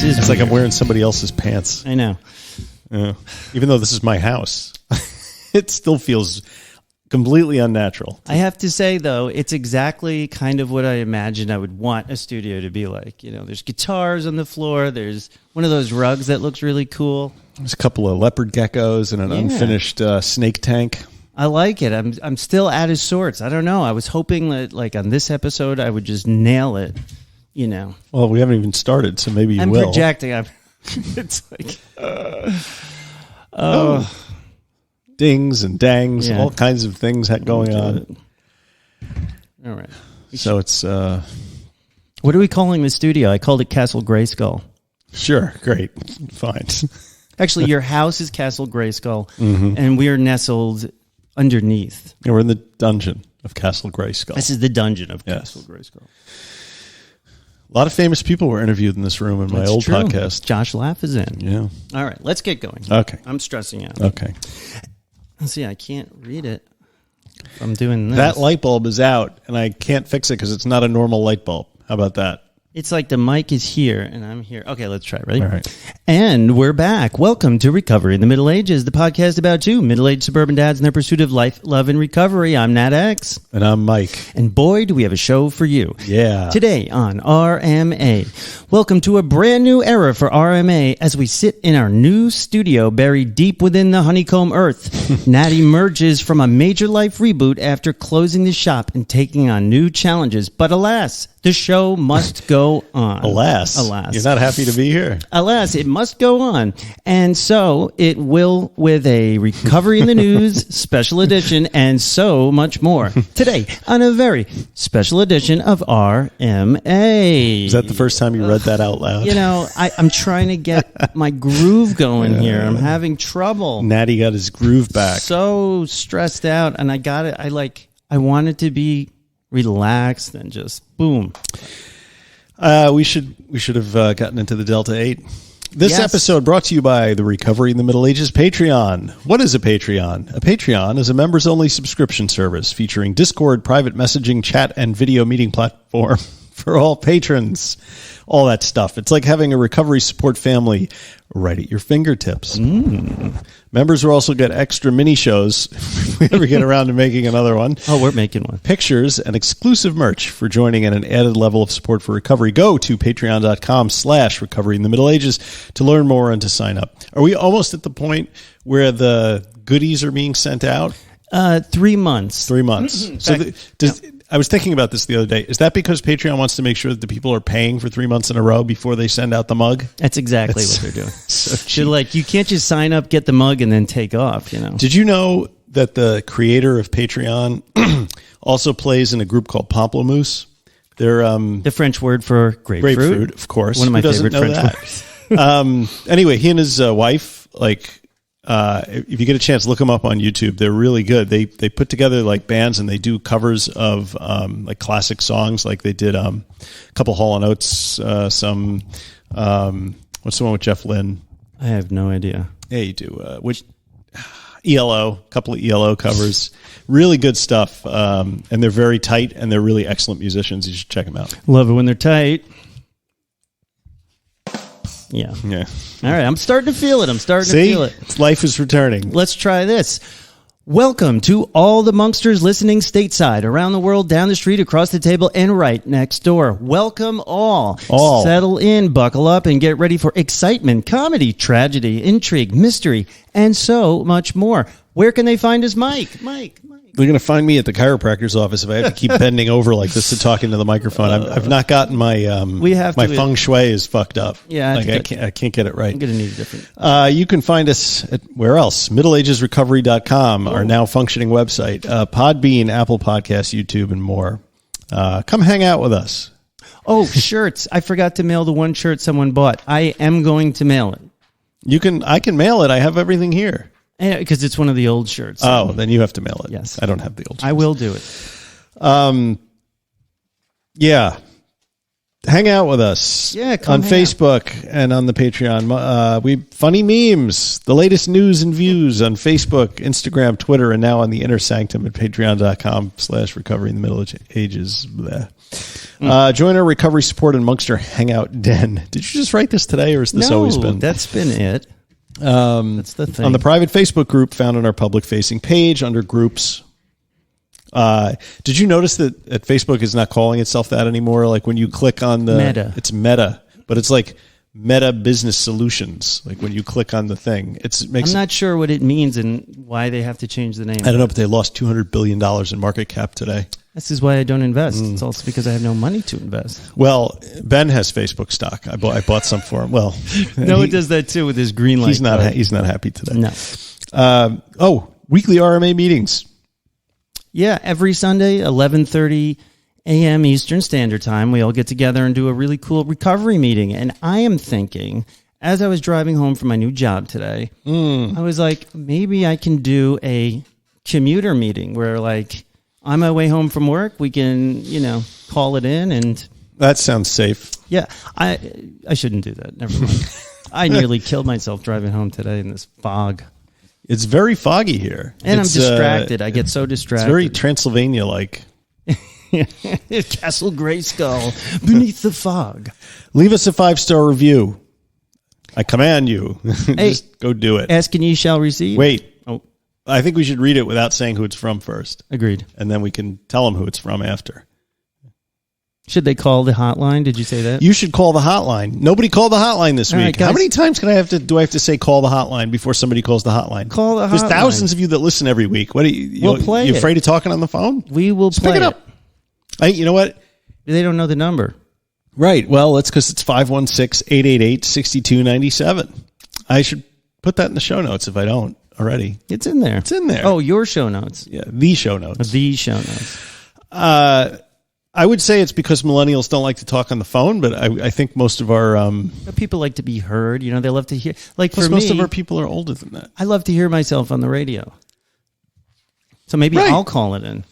It's like I'm wearing somebody else's pants. I know. Even though this is my house, it still feels completely unnatural. I have to say, though, it's exactly kind of what I imagined I would want a studio to be like. You know, there's guitars on the floor. There's one of those rugs that looks really cool. There's a couple of leopard geckos and an unfinished snake tank. I like it. I'm still out of sorts. I don't know. I was hoping that, like, on this episode, I would just nail it. You know. Well, we haven't even started, so maybe you will. I'm projecting. It's like, dings and dangs, all kinds of things going on. All right. So it's. What are we calling the studio? I called it Castle Greyskull. Sure, great, fine. Actually, your house is Castle Greyskull, and we are nestled underneath. Yeah, we're in the dungeon of Castle Greyskull. This is the dungeon of Castle Greyskull. A lot of famous people were interviewed in this room in my old podcast. Josh Laff is in. Yeah. All right, let's get going. Okay. I'm stressing out. Okay. Let's see, I can't read it. I'm doing this. That light bulb is out, and I can't fix it because it's not a normal light bulb. How about that? It's like the mic is here, and I'm here. Okay, let's try it. Ready? All right. And we're back. Welcome to Recovery in the Middle Ages, the podcast about two middle-aged suburban dads and their pursuit of life, love, and recovery. I'm Nat X. And I'm Mike. And boy, do we have a show for you. Yeah. Today on RMA. Welcome to a brand new era for RMA as we sit in our new studio buried deep within the honeycomb earth. Nat emerges from a major life reboot after closing the shop and taking on new challenges. But alas, the show must go on. Alas. You're not happy to be here. Alas, it must go on. And so it will with a Recovery in the News special edition and so much more. Today on a very special edition of RMA. Is that the first time you read that out loud? You know, I'm trying to get my groove going here. I'm having trouble. Natty got his groove back. So stressed out, and I got it. I want it to be relaxed and just boom. We should have gotten into the Delta 8. This episode brought to you by the Recovery in the Middle Ages Patreon. What is a Patreon? A Patreon is a members-only subscription service featuring Discord, private messaging, chat, and video meeting platform for all patrons. All that stuff. It's like having a recovery support family right at your fingertips. Members will also get extra mini shows if we ever get around to making another one. Oh, we're making one. Pictures and exclusive merch for joining and an added level of support for recovery. Go to patreon.com/recovery in the Middle Ages to learn more and to sign up. Are we almost at the point where the goodies are being sent out? 3 months. 3 months. So I was thinking about this the other day. Is that because Patreon wants to make sure that the people are paying for 3 months in a row before they send out the mug? That's exactly what they're doing. So they're like, you can't just sign up, get the mug, and then take off, you know. Did you know that the creator of Patreon also plays in a group called Pamplemousse? They're the French word for grapefruit. Grapefruit, of course. One of my favorite French words. Anyway, he and his wife, if you get a chance, look them up on YouTube. They're really good. They put together like bands and they do covers of like classic songs. Like they did a couple Hall & Oates, what's the one with Jeff Lynne? I have no idea. Yeah, you do. Which ELO, a couple of ELO covers. Really good stuff. And they're very tight and they're really excellent musicians. You should check them out. Love it when they're tight. Yeah. All right. I'm starting to feel it. to feel it. Life is returning. Let's try this. Welcome to all the Monksters listening stateside, around the world, down the street, across the table, and right next door. Welcome all. Settle in, buckle up, and get ready for excitement, comedy, tragedy, intrigue, mystery, and so much more. Where can they find us, Mike? They're going to find me at the chiropractor's office if I have to keep bending over like this to talk into the microphone. I've not gotten my feng shui is fucked up. Yeah, I can't get it right. I'm going to need a different. You can find us at where else? MiddleAgesRecovery.com, our now functioning website, Podbean, Apple Podcasts, YouTube, and more. Come hang out with us. Oh, shirts! I forgot to mail the one shirt someone bought. I am going to mail it. I can mail it. I have everything here. Because it's one of the old shirts. Oh, then you have to mail it. Yes. I don't have the old shirts. I will do it. Yeah. Hang out with us on Facebook and on the Patreon. We funny memes, the latest news and views on Facebook, Instagram, Twitter, and now on the Inner Sanctum at patreon.com/recovery in the Middle Ages. Join our recovery support and Monkster Hangout Den. Did you just write this today, or has this always been? That's been it. That's the thing. On the private Facebook group found on our public-facing page under groups. Did you notice that Facebook is not calling itself that anymore? Like when you click on the Meta, it's Meta, but it's like Meta Business Solutions. Like when you click on the thing, I'm not sure what it means and why they have to change the name. I don't know, but they lost $200 billion in market cap today. This is why I don't invest. It's also because I have no money to invest. Well, Ben has Facebook stock. I bought some for him. Well, he does that too with his green light. He's not happy today. No. Weekly RMA meetings. Yeah, every Sunday, 11:30 a.m. Eastern Standard Time, we all get together and do a really cool recovery meeting. And I am thinking, as I was driving home from my new job today, I was like, maybe I can do a commuter meeting where, like, on my way home from work, we can, call it in. And that sounds safe. Yeah, I shouldn't do that. Never mind. I nearly killed myself driving home today in this fog. It's very foggy here. And I'm distracted. I get so distracted. It's very Transylvania-like. Castle Greyskull beneath the fog. Leave us a 5-star review. I command you. Just go do it. Ask and ye shall receive. Wait. Oh, I think we should read it without saying who it's from first. Agreed. And then we can tell them who it's from after. Should they call the hotline? Did you say that? You should call the hotline. Nobody called the hotline this week. Right, how many times do I have to say call the hotline before somebody calls the hotline? Call the hotline. There's thousands of you that listen every week. What are you? We'll play you afraid of talking on the phone? We will play pick it up. You know what? They don't know the number. Right. Well, that's because it's 516-888-6297. I should put that in the show notes if I don't already. It's in there. It's in there. Oh, your show notes. Yeah, the show notes. The show notes. I would say it's because millennials don't like to talk on the phone, but I think most of our people like to be heard. They love to hear. Like plus for most me, of our people are older than that. I love to hear myself on the radio. So maybe I'll call it in.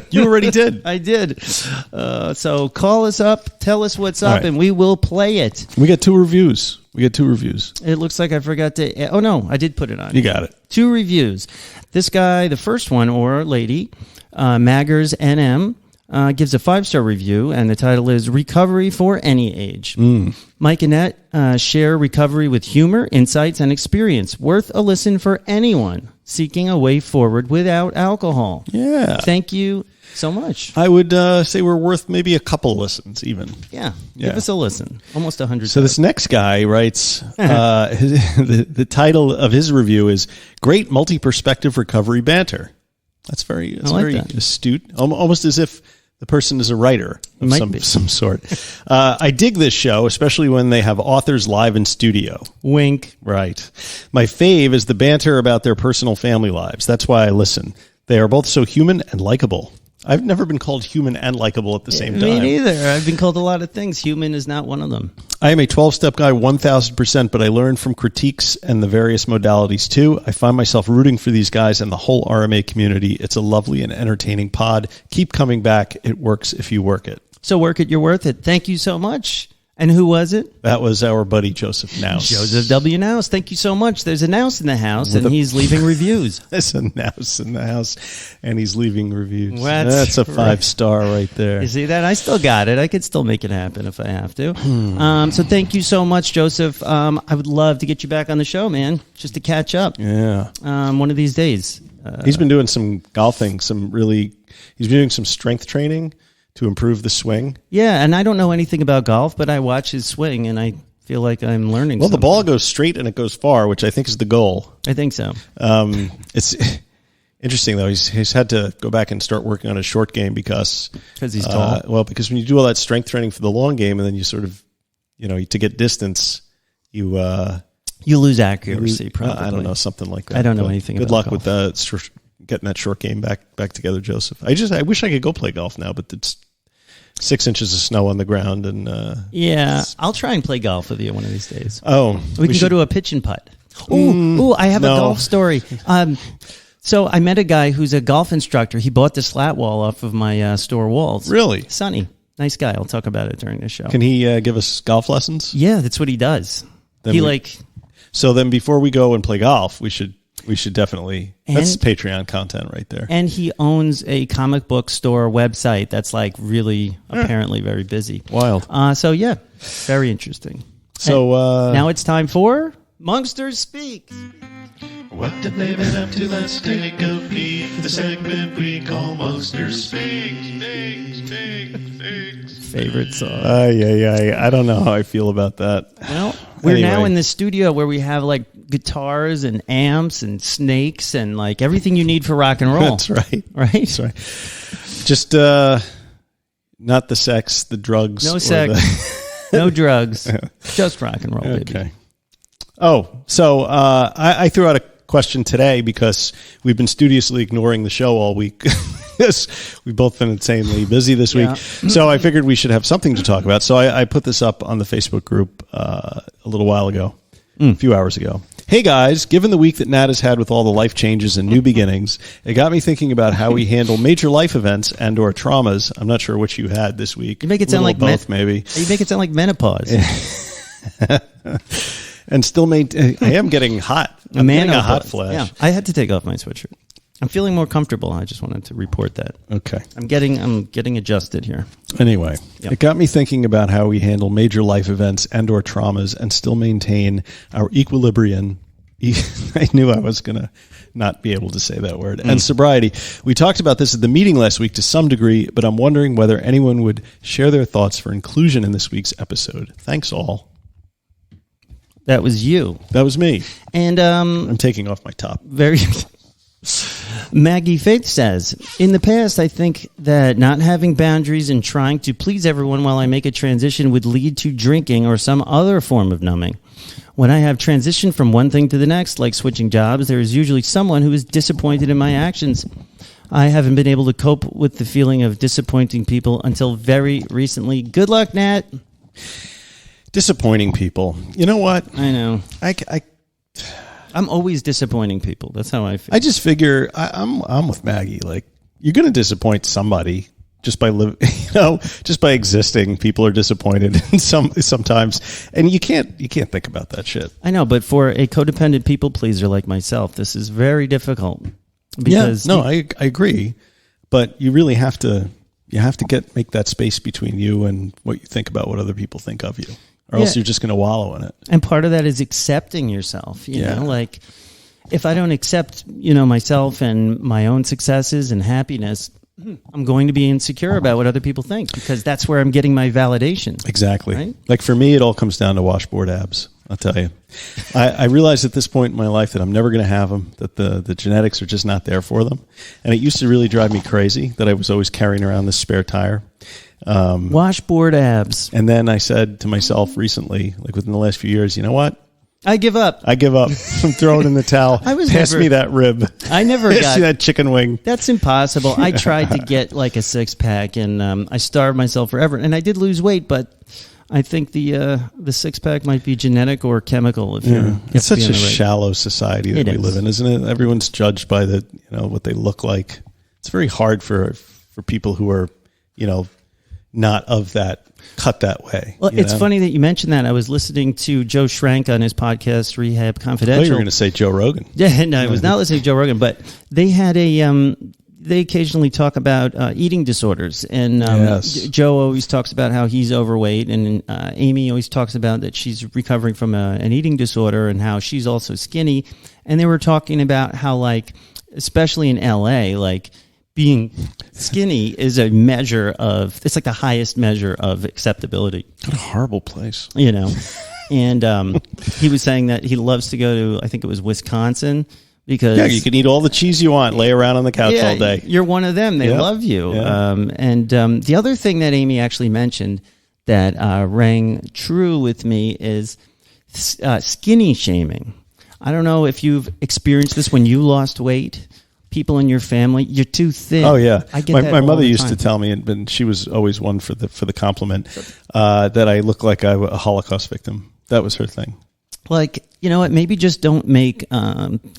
You already did. I did. So call us up, tell us what's up, and we will play it. We got 2 reviews. It looks like I forgot to. Oh no, I did put it on. You got it. 2 reviews. This guy, the first one or lady, Maggers NM. Gives a 5-star review, and the title is Recovery for Any Age. Mike and Annette share recovery with humor, insights, and experience. Worth a listen for anyone seeking a way forward without alcohol. Yeah. Thank you so much. I would say we're worth maybe a couple listens even. Yeah. Give us a listen. Almost 100. So this next guy writes, the title of his review is Great Multi-Perspective Recovery Banter. That's very astute, almost as if the person is a writer of some sort. I dig this show, especially when they have authors live in studio. Wink. Right. My fave is the banter about their personal family lives. That's why I listen. They are both so human and likable. I've never been called human and likable at the same time. Me neither. I've been called a lot of things. Human is not one of them. I am a 12-step guy 1,000%, but I learn from critiques and the various modalities too. I find myself rooting for these guys and the whole RMA community. It's a lovely and entertaining pod. Keep coming back. It works if you work it. So work it, you're worth it. Thank you so much. And who was it? That was our buddy Joseph Nouse. Joseph W. Nouse. Thank you so much. There's a Nouse in the house, and he's leaving reviews. There's a Nouse in the house, and he's leaving reviews. That's a 5-star right there. You see that? I still got it. I could still make it happen if I have to. So thank you so much, Joseph. I would love to get you back on the show, man, just to catch up. Yeah. One of these days. He's been doing some golfing, he's been doing some strength training to improve the swing. Yeah, and I don't know anything about golf, but I watch his swing, and I feel like I'm learning something. The ball goes straight and it goes far, which I think is the goal. I think so. It's interesting, though. He's had to go back and start working on his short game because he's tall. Well, because when you do all that strength training for the long game, and then you sort of, to get distance, you lose accuracy, probably. I don't know, something like that. I don't know anything about golf. Good luck with getting that short game back together, Joseph. I wish I could go play golf now, but it's 6 inches of snow on the ground, and I'll try and play golf with you one of these days. Oh, we can go to a pitch and putt. I have a golf story. So I met a guy who's a golf instructor. He bought the slat wall off of my store walls. Really? Sonny. Nice guy. I'll talk about it during the show. Can he give us golf lessons? Yeah, that's what he does. So then before we go and play golf, we should definitely, that's Patreon content right there. And he owns a comic book store website that's like really apparently very busy. Wild. So yeah, very interesting. So now it's time for Monksters Speak. What have they been up to? Let's take a peek. The segment we call Monksters Speak. Favorite song. I don't know how I feel about that. Well, we're now in the studio where we have like guitars and amps and snakes and like everything you need for rock and roll. That's right. Right? That's right. Just not the sex, the drugs. No sex, no drugs, just rock and roll, baby. Okay. Oh, so I threw out a question today because we've been studiously ignoring the show all week. We've both been insanely busy this week. So I figured we should have something to talk about. So I put this up on the Facebook group a little while ago, a few hours ago. Hey guys, given the week that Nat has had with all the life changes and new beginnings, it got me thinking about how we handle major life events and or traumas. I'm not sure what you had this week. You make it sound like both, maybe. You make it sound like menopause. And still I am getting hot. I'm getting a hot flash. Yeah, I had to take off my sweatshirt. I'm feeling more comfortable. I just wanted to report that. Okay. I'm getting adjusted here. Anyway, It got me thinking about how we handle major life events and or traumas and still maintain our equilibrium. I knew I was going to not be able to say that word. And sobriety. We talked about this at the meeting last week to some degree, but I'm wondering whether anyone would share their thoughts for inclusion in this week's episode. Thanks all. That was you. That was me. And I'm taking off my top. Maggie Faith says, in the past, I think that not having boundaries and trying to please everyone while I make a transition would lead to drinking or some other form of numbing. When I have transitioned from one thing to the next, like switching jobs, there is usually someone who is disappointed in my actions. I haven't been able to cope with the feeling of disappointing people until very recently. Good luck, Nat. Disappointing people. You know what? I know. I'm always disappointing people. That's how I feel. I just figure I'm with Maggie. Like, you're going to disappoint somebody just by just by existing. People are disappointed sometimes, and you can't think about that shit. I know, but for a codependent people pleaser like myself, this is very difficult. Because I agree, but you really have to make that space between you and what you think about what other people think of you. Or else you're just going to wallow in it. And part of that is accepting yourself. You know, like if I don't accept, myself and my own successes and happiness, I'm going to be insecure about what other people think because that's where I'm getting my validation. Exactly. Right? Like for me, it all comes down to washboard abs. I'll tell you. I realized at this point in my life that I'm never going to have them, that the genetics are just not there for them. And it used to really drive me crazy that I was always carrying around this spare tire. Washboard abs. And then I said to myself recently, like within the last few years, you know what? I give up. I'm throwing in the towel. Pass me that rib. I never got that chicken wing. That's impossible. I tried to get like a 6-pack and I starved myself forever. And I did lose weight, but I think the 6-pack might be genetic or chemical. It's such a shallow society that we live in, isn't it? Everyone's judged by what they look like. It's very hard for people who are, not of that cut that way. Well, it's funny that you mentioned that. I was listening to Joe Schrank on his podcast, Rehab Confidential. I thought you were going to say Joe Rogan. Yeah, no, I was not listening to Joe Rogan, but they had they occasionally talk about eating disorders. And Joe always talks about how he's overweight, and Amy always talks about that she's recovering from an eating disorder and how she's also skinny. And they were talking about how, like, especially in LA, like, being skinny is a measure of, it's like the highest measure of acceptability. What a horrible place. And he was saying that he loves to go to, I think it was Wisconsin, because you can eat all the cheese you want, lay around on the couch all day. You're one of them. They love you. Yeah. The other thing that Amy actually mentioned that rang true with me is skinny shaming. I don't know if you've experienced this when you lost weight. People in your family, you're too thin. Oh yeah, I get my mother used to tell me, and she was always one for the compliment, that I look like a Holocaust victim. That was her thing. Like, you know what? Maybe just don't make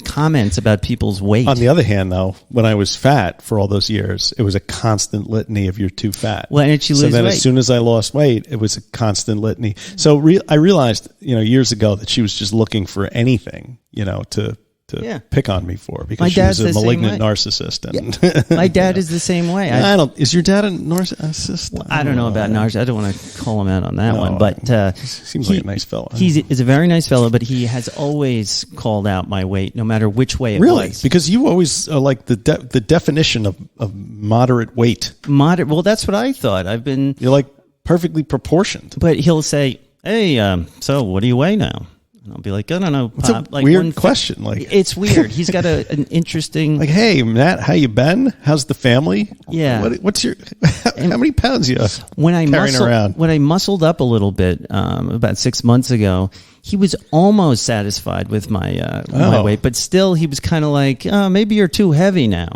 comments about people's weight. On the other hand, though, when I was fat for all those years, it was a constant litany of you're too fat. Why didn't you lose weight? So then as soon as I lost weight, it was a constant litany. So I realized, years ago that she was just looking for anything, to pick on me for, because she was a malignant narcissist. And my dad is the same way. Is your dad a narcissist? Well, I don't know about narcissist. I don't want to call him out on that one, but seems like a nice fellow. He's a very nice fellow, but he has always called out my weight, no matter which way it really? was. Because you always are like the definition of moderate weight. Moderate. Well, that's what I thought. You're like perfectly proportioned. But he'll say, "Hey, so what do you weigh now?" And I'll be like, I don't know. It's a weird question. Like, it's weird. He's got an interesting. Like, hey, Matt, how you been? How's the family? Yeah. What's your? How many pounds you carrying around? When I muscled up a little bit about 6 months ago, he was almost satisfied with my weight, but still, he was kind of like, oh, maybe you're too heavy now,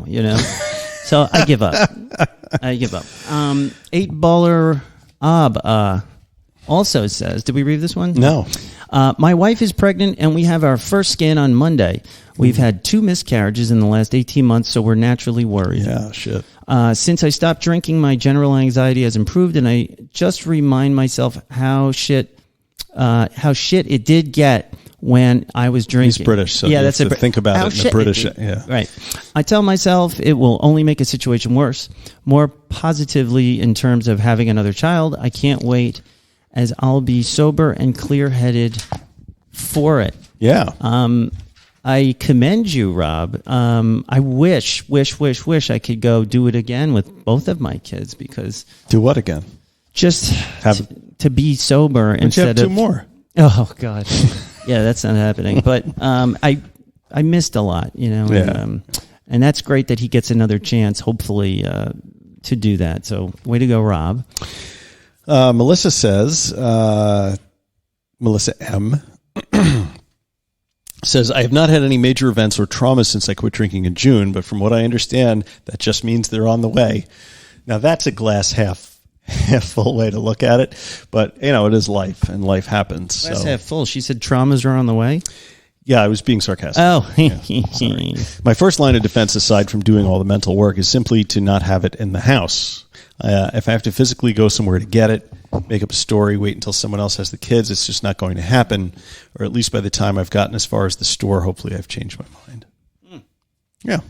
So I give up. 8baller Ab also says, did we read this one? No. My wife is pregnant, and we have our first scan on Monday. We've had 2 miscarriages in the last 18 months, so we're naturally worried. Yeah, shit. Since I stopped drinking, my general anxiety has improved, and I just remind myself how shit it did get when I was drinking. He's British, so yeah, you have to think about it in the British. Yeah, right. I tell myself it will only make a situation worse. More positively in terms of having another child, I can't wait, as I'll be sober and clear-headed for it. Yeah. I commend you, Rob. I wish I could go do it again with both of my kids, because... Do what again? Just to be sober instead of... You have 2 more. Oh, God. Yeah, that's not happening. But I missed a lot, Yeah. And that's great that he gets another chance, hopefully, to do that. So way to go, Rob. Melissa says, Melissa M. says, I have not had any major events or trauma since I quit drinking in June, but from what I understand, that just means they're on the way. Now, that's a glass half full way to look at it, but, it is life, and life happens. Glass half full. She said traumas are on the way? Yeah, I was being sarcastic. Oh. Yeah, my first line of defense, aside from doing all the mental work, is simply to not have it in the house. If I have to physically go somewhere to get it, make up a story, wait until someone else has the kids, it's just not going to happen. Or at least by the time I've gotten as far as the store, hopefully I've changed my mind. Yeah.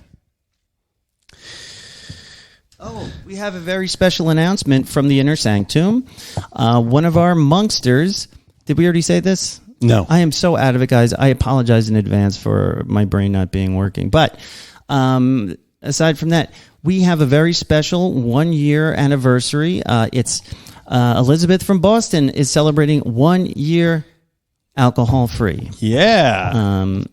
Oh, we have a very special announcement from the Inner Sanctum. One of our Monksters, did we already say this? No. I am so out of it, guys. I apologize in advance for my brain not being working. But aside from that, we have a very special 1-year anniversary. It's Elizabeth from Boston is celebrating 1 year alcohol-free. Yeah.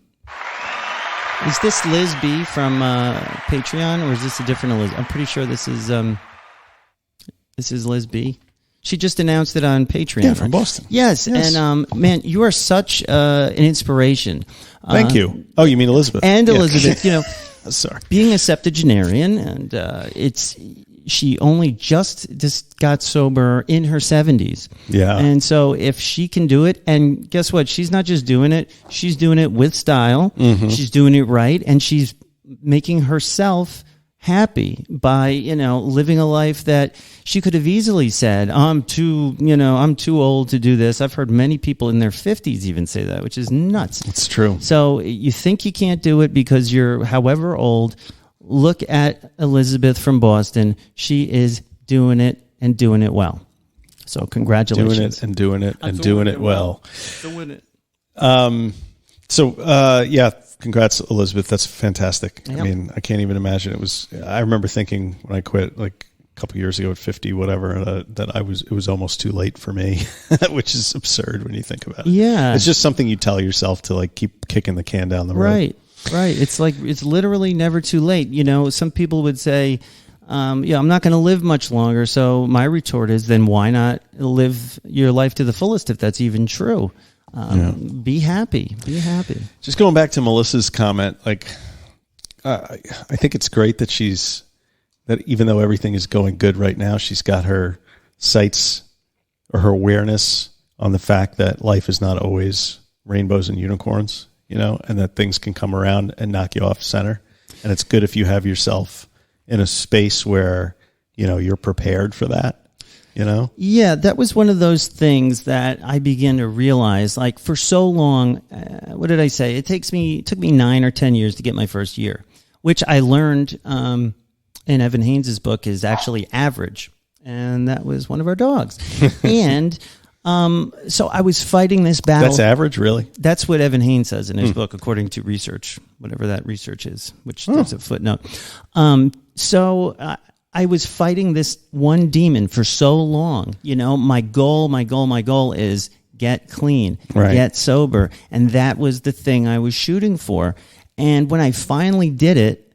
Is this Liz B from Patreon, or is this a different Liz? I'm pretty sure this is Liz B. She just announced it on Patreon. Yeah, from Boston. Yes. And man, you are such an inspiration. Thank you. Oh, you mean Elizabeth? And Elizabeth, Sorry. Being a septuagenarian, and she only just got sober in her 70s. Yeah. And so if she can do it, and guess what? She's not just doing it. She's doing it with style. Mm-hmm. She's doing it right. And she's making herself happy by, living a life that she could have easily said, I'm too old to do this. I've heard many people in their 50s even say that, which is nuts. It's true. So you think you can't do it because you're however old. Look at Elizabeth from Boston. She is doing it and doing it well. So congratulations. Doing it well. Doing it. Yeah, congrats, Elizabeth. That's fantastic. Yep. I mean, I can't even imagine. I remember thinking when I quit, like a couple years ago at 50, whatever, that it was almost too late for me, which is absurd when you think about it. Yeah. It's just something you tell yourself to like keep kicking the can down the road. Right. It's like, it's literally never too late. Some people would say, I'm not going to live much longer. So my retort is, then why not live your life to the fullest if that's even true? Be happy. Just going back to Melissa's comment, like, I think it's great that that even though everything is going good right now, she's got her sights or her awareness on the fact that life is not always rainbows and unicorns, and that things can come around and knock you off center. And it's good if you have yourself in a space where, you're prepared for that. Yeah, that was one of those things that I began to realize, like, for so long, what did I say? It took me 9 or 10 years to get my first year, which I learned in Evan Haynes' book is actually average. And that was one of our dogs. And so I was fighting this battle. That's average, really? That's what Evan Haynes says in his book, according to research, whatever that research is, which there's a footnote. So I was fighting this one demon for so long. My goal is get clean, get sober. And that was the thing I was shooting for. And when I finally did it,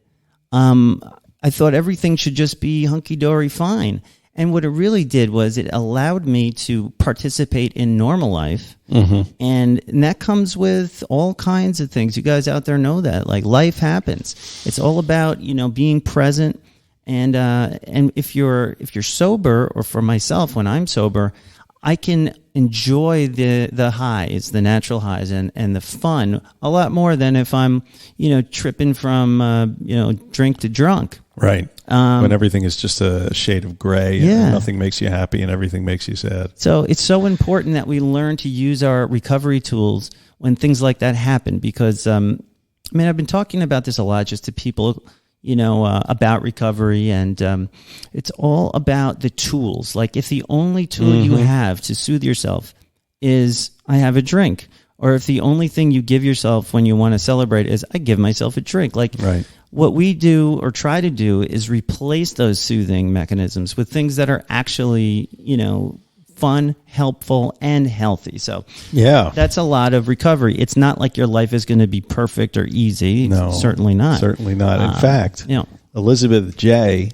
I thought everything should just be hunky-dory fine. And what it really did was it allowed me to participate in normal life. Mm-hmm. And that comes with all kinds of things. You guys out there know that. Like, life happens. It's all about, being present. And if you're sober, or for myself, when I'm sober, I can enjoy the highs, the natural highs, and the fun a lot more than if I'm, tripping from, drink to drunk. Right. When everything is just a shade of gray and nothing makes you happy and everything makes you sad. So it's so important that we learn to use our recovery tools when things like that happen, because, I've been talking about this a lot just to people, about recovery, and it's all about the tools. Like, if the only tool you have to soothe yourself is I have a drink, or if the only thing you give yourself when you want to celebrate is I give myself a drink. Like, what we do or try to do is replace those soothing mechanisms with things that are actually, fun, helpful, and healthy. So that's a lot of recovery. It's not like your life is going to be perfect or easy. No, certainly not. Certainly not. In fact, Elizabeth J.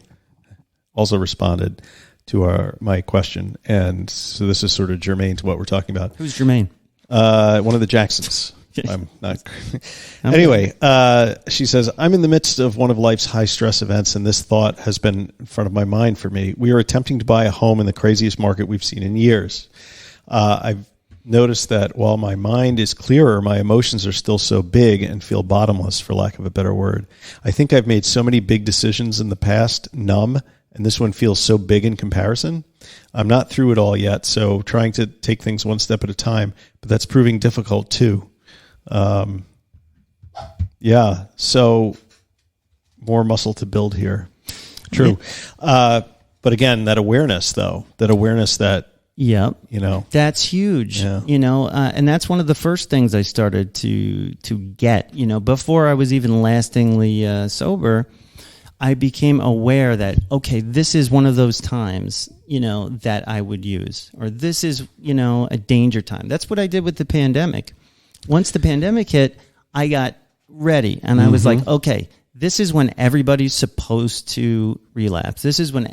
also responded to my question, and so this is sort of germane to what we're talking about. Who's germane? One of the Jacksons. I'm not. Anyway, she says, I'm in the midst of one of life's high stress events, and this thought has been in front of my mind for me. We are attempting to buy a home in the craziest market we've seen in years. I've noticed that while my mind is clearer, my emotions are still so big and feel bottomless, for lack of a better word. I think I've made so many big decisions in the past, numb, and this one feels so big in comparison. I'm not through it all yet, so trying to take things one step at a time, but that's proving difficult too. So more muscle to build here. True. But again, that awareness that, that's huge, and that's one of the first things I started to get, before I was even lastingly sober. I became aware that, okay, this is one of those times, that I would use, or this is, a danger time. That's what I did with the pandemic. Once the pandemic hit, I got ready, and I was like, okay, this is when everybody's supposed to relapse. This is when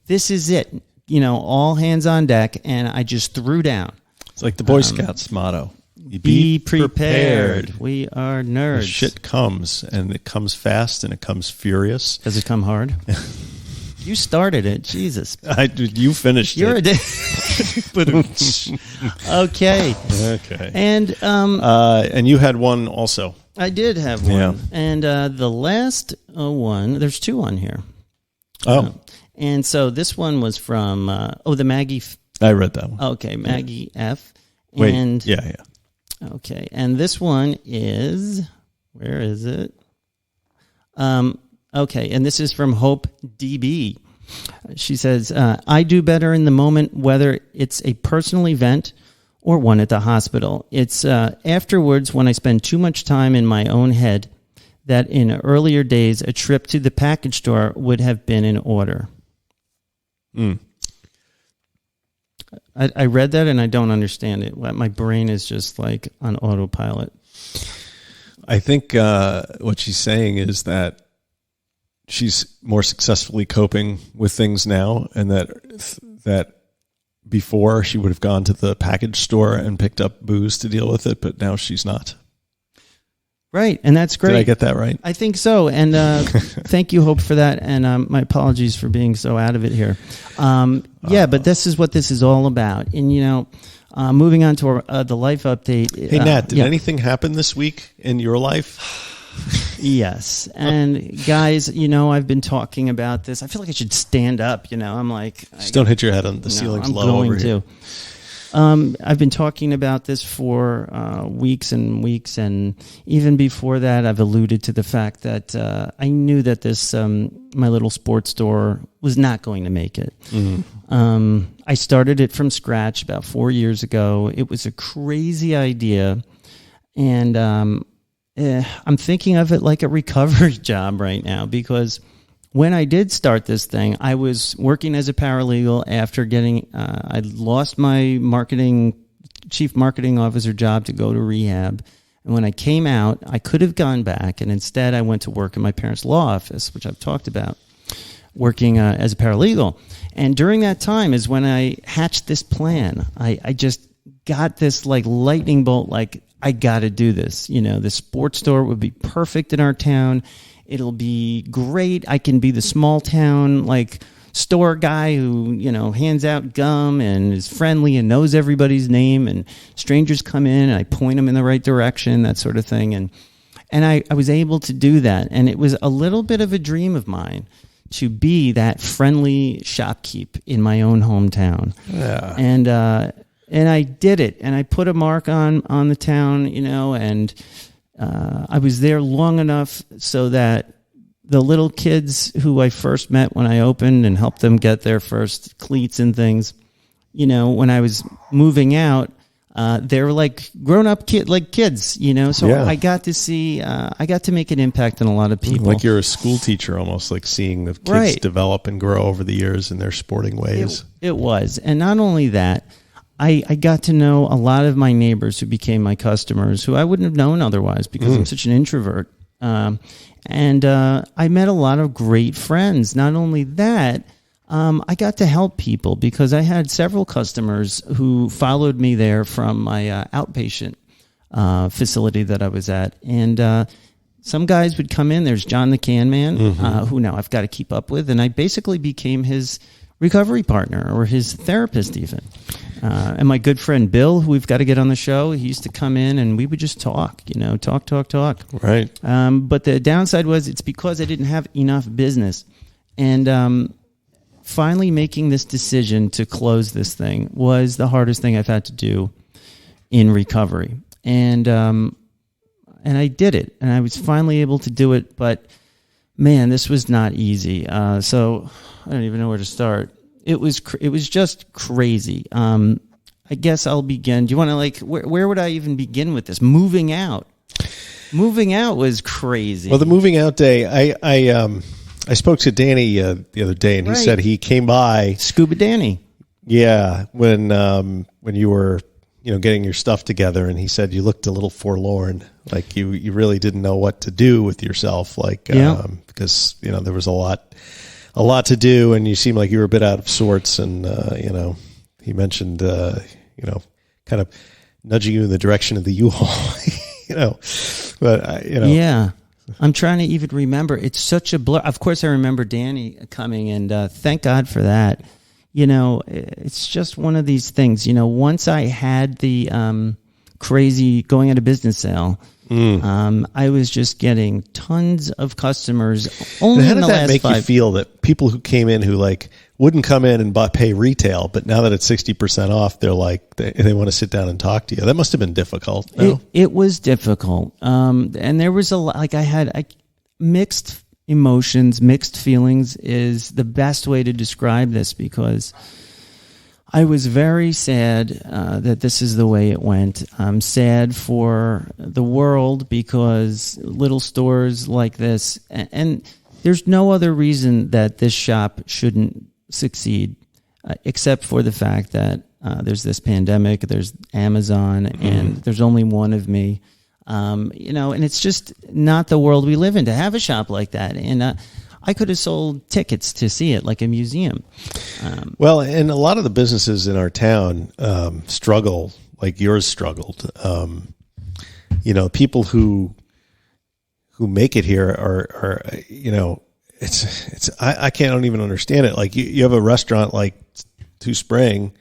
this is it, all hands on deck, and I just threw down. It's like the Boy Scouts motto. Be prepared. We are nerds. The shit comes, and it comes fast, and it comes furious. Does it come hard? You started it, Jesus. You finished You're it. Okay. And you had one also. I did have one. Yeah. And the last one, there's two on here. Oh. And so this one was from, the Maggie. I read that one. Okay, Maggie F. Wait, and, yeah. Okay, and this one is, where is it? Okay, and this is from Hope DB. She says, I do better in the moment, whether it's a personal event or one at the hospital. It's afterwards when I spend too much time in my own head that in earlier days a trip to the package store would have been in order. I read that and I don't understand it. My brain is just like on autopilot. I think what she's saying is that she's more successfully coping with things now, and that before she would have gone to the package store and picked up booze to deal with it, but now she's not. Right, and that's great. Did I get that right? I think so, and thank you, Hope, for that, and my apologies for being so out of it here. But this is what this is all about, and Moving on to the life update. Hey, Nat, did anything happen this week in your life? Yes. And guys, I've been talking about this. I feel like I should stand up, I'm like... Just don't hit your head on the ceiling's low over here. I've been talking about this for weeks and weeks, and even before that, I've alluded to the fact that I knew that this my little sports store was not going to make it. Mm-hmm. I started it from scratch about 4 years ago. It was a crazy idea, and I'm thinking of it like a recovery job right now, because when I did start this thing, I was working as a paralegal after I lost my chief marketing officer job to go to rehab. And when I came out, I could have gone back, and instead I went to work in my parents' law office, which I've talked about, working as a paralegal. And during that time is when I hatched this plan. I just got this like lightning bolt, like I got to do this. The sports store would be perfect in our town. It'll be great. I can be the small town store guy who, hands out gum and is friendly and knows everybody's name, and strangers come in and I point them in the right direction, that sort of thing. And I was able to do that. And it was a little bit of a dream of mine to be that friendly shopkeep in my own hometown. Yeah. And I did it, and I put a mark on the town, and I was there long enough so that the little kids who I first met when I opened and helped them get their first cleats and things, when I was moving out, they were like grown-up kids, So yeah. I got to see, I got to make an impact on a lot of people. Like you're a school teacher, almost like seeing the kids develop and grow over the years in their sporting ways. It was. And not only that, I got to know a lot of my neighbors who became my customers, who I wouldn't have known otherwise because I'm such an introvert. And I met a lot of great friends. Not only that, I got to help people because I had several customers who followed me there from my outpatient facility that I was at. And some guys would come in. There's John the Can Man, who now I've got to keep up with. And I basically became his recovery partner or his therapist even. And my good friend Bill, who we've got to get on the show, he used to come in and we would just talk, talk. Right. But the downside was it's because I didn't have enough business. And finally making this decision to close this thing was the hardest thing I've had to do in recovery. And I did it. And I was finally able to do it. But, man, this was not easy. So I don't even know where to start. It was just crazy. I guess I'll begin. Do you want to where would I even begin with this? Moving out was crazy. Well, the moving out day, I spoke to Danny the other day, and he said he came by. Scuba Danny. Yeah, when you were getting your stuff together, and he said you looked a little forlorn, like you really didn't know what to do with yourself, because there was a lot to do, and you seemed like you were a bit out of sorts. And he mentioned kind of nudging you in the direction of the U-Haul, but yeah. I'm trying to even remember. It's such a blur. Of course, I remember Danny coming, and thank God for that. It's just one of these things. Once I had the crazy going out of business sale, I was just getting tons of customers. Only how did that make you feel that people who came in who wouldn't come in and pay retail, but now that it's 60% off, they're they want to sit down and talk to you? That must have been difficult. No? It was difficult, and there was a lot. I had mixed emotions, mixed feelings is the best way to describe this, because I was very sad that this is the way it went. I'm sad for the world because little stores like this, and there's no other reason that this shop shouldn't succeed except for the fact that there's this pandemic, there's Amazon, and there's only one of me. And it's just not the world we live in to have a shop like that. And I could have sold tickets to see it like a museum. Well, and a lot of the businesses in our town struggle like yours struggled. People who make it here are it's I can't even understand it. Like you have a restaurant like Two Spring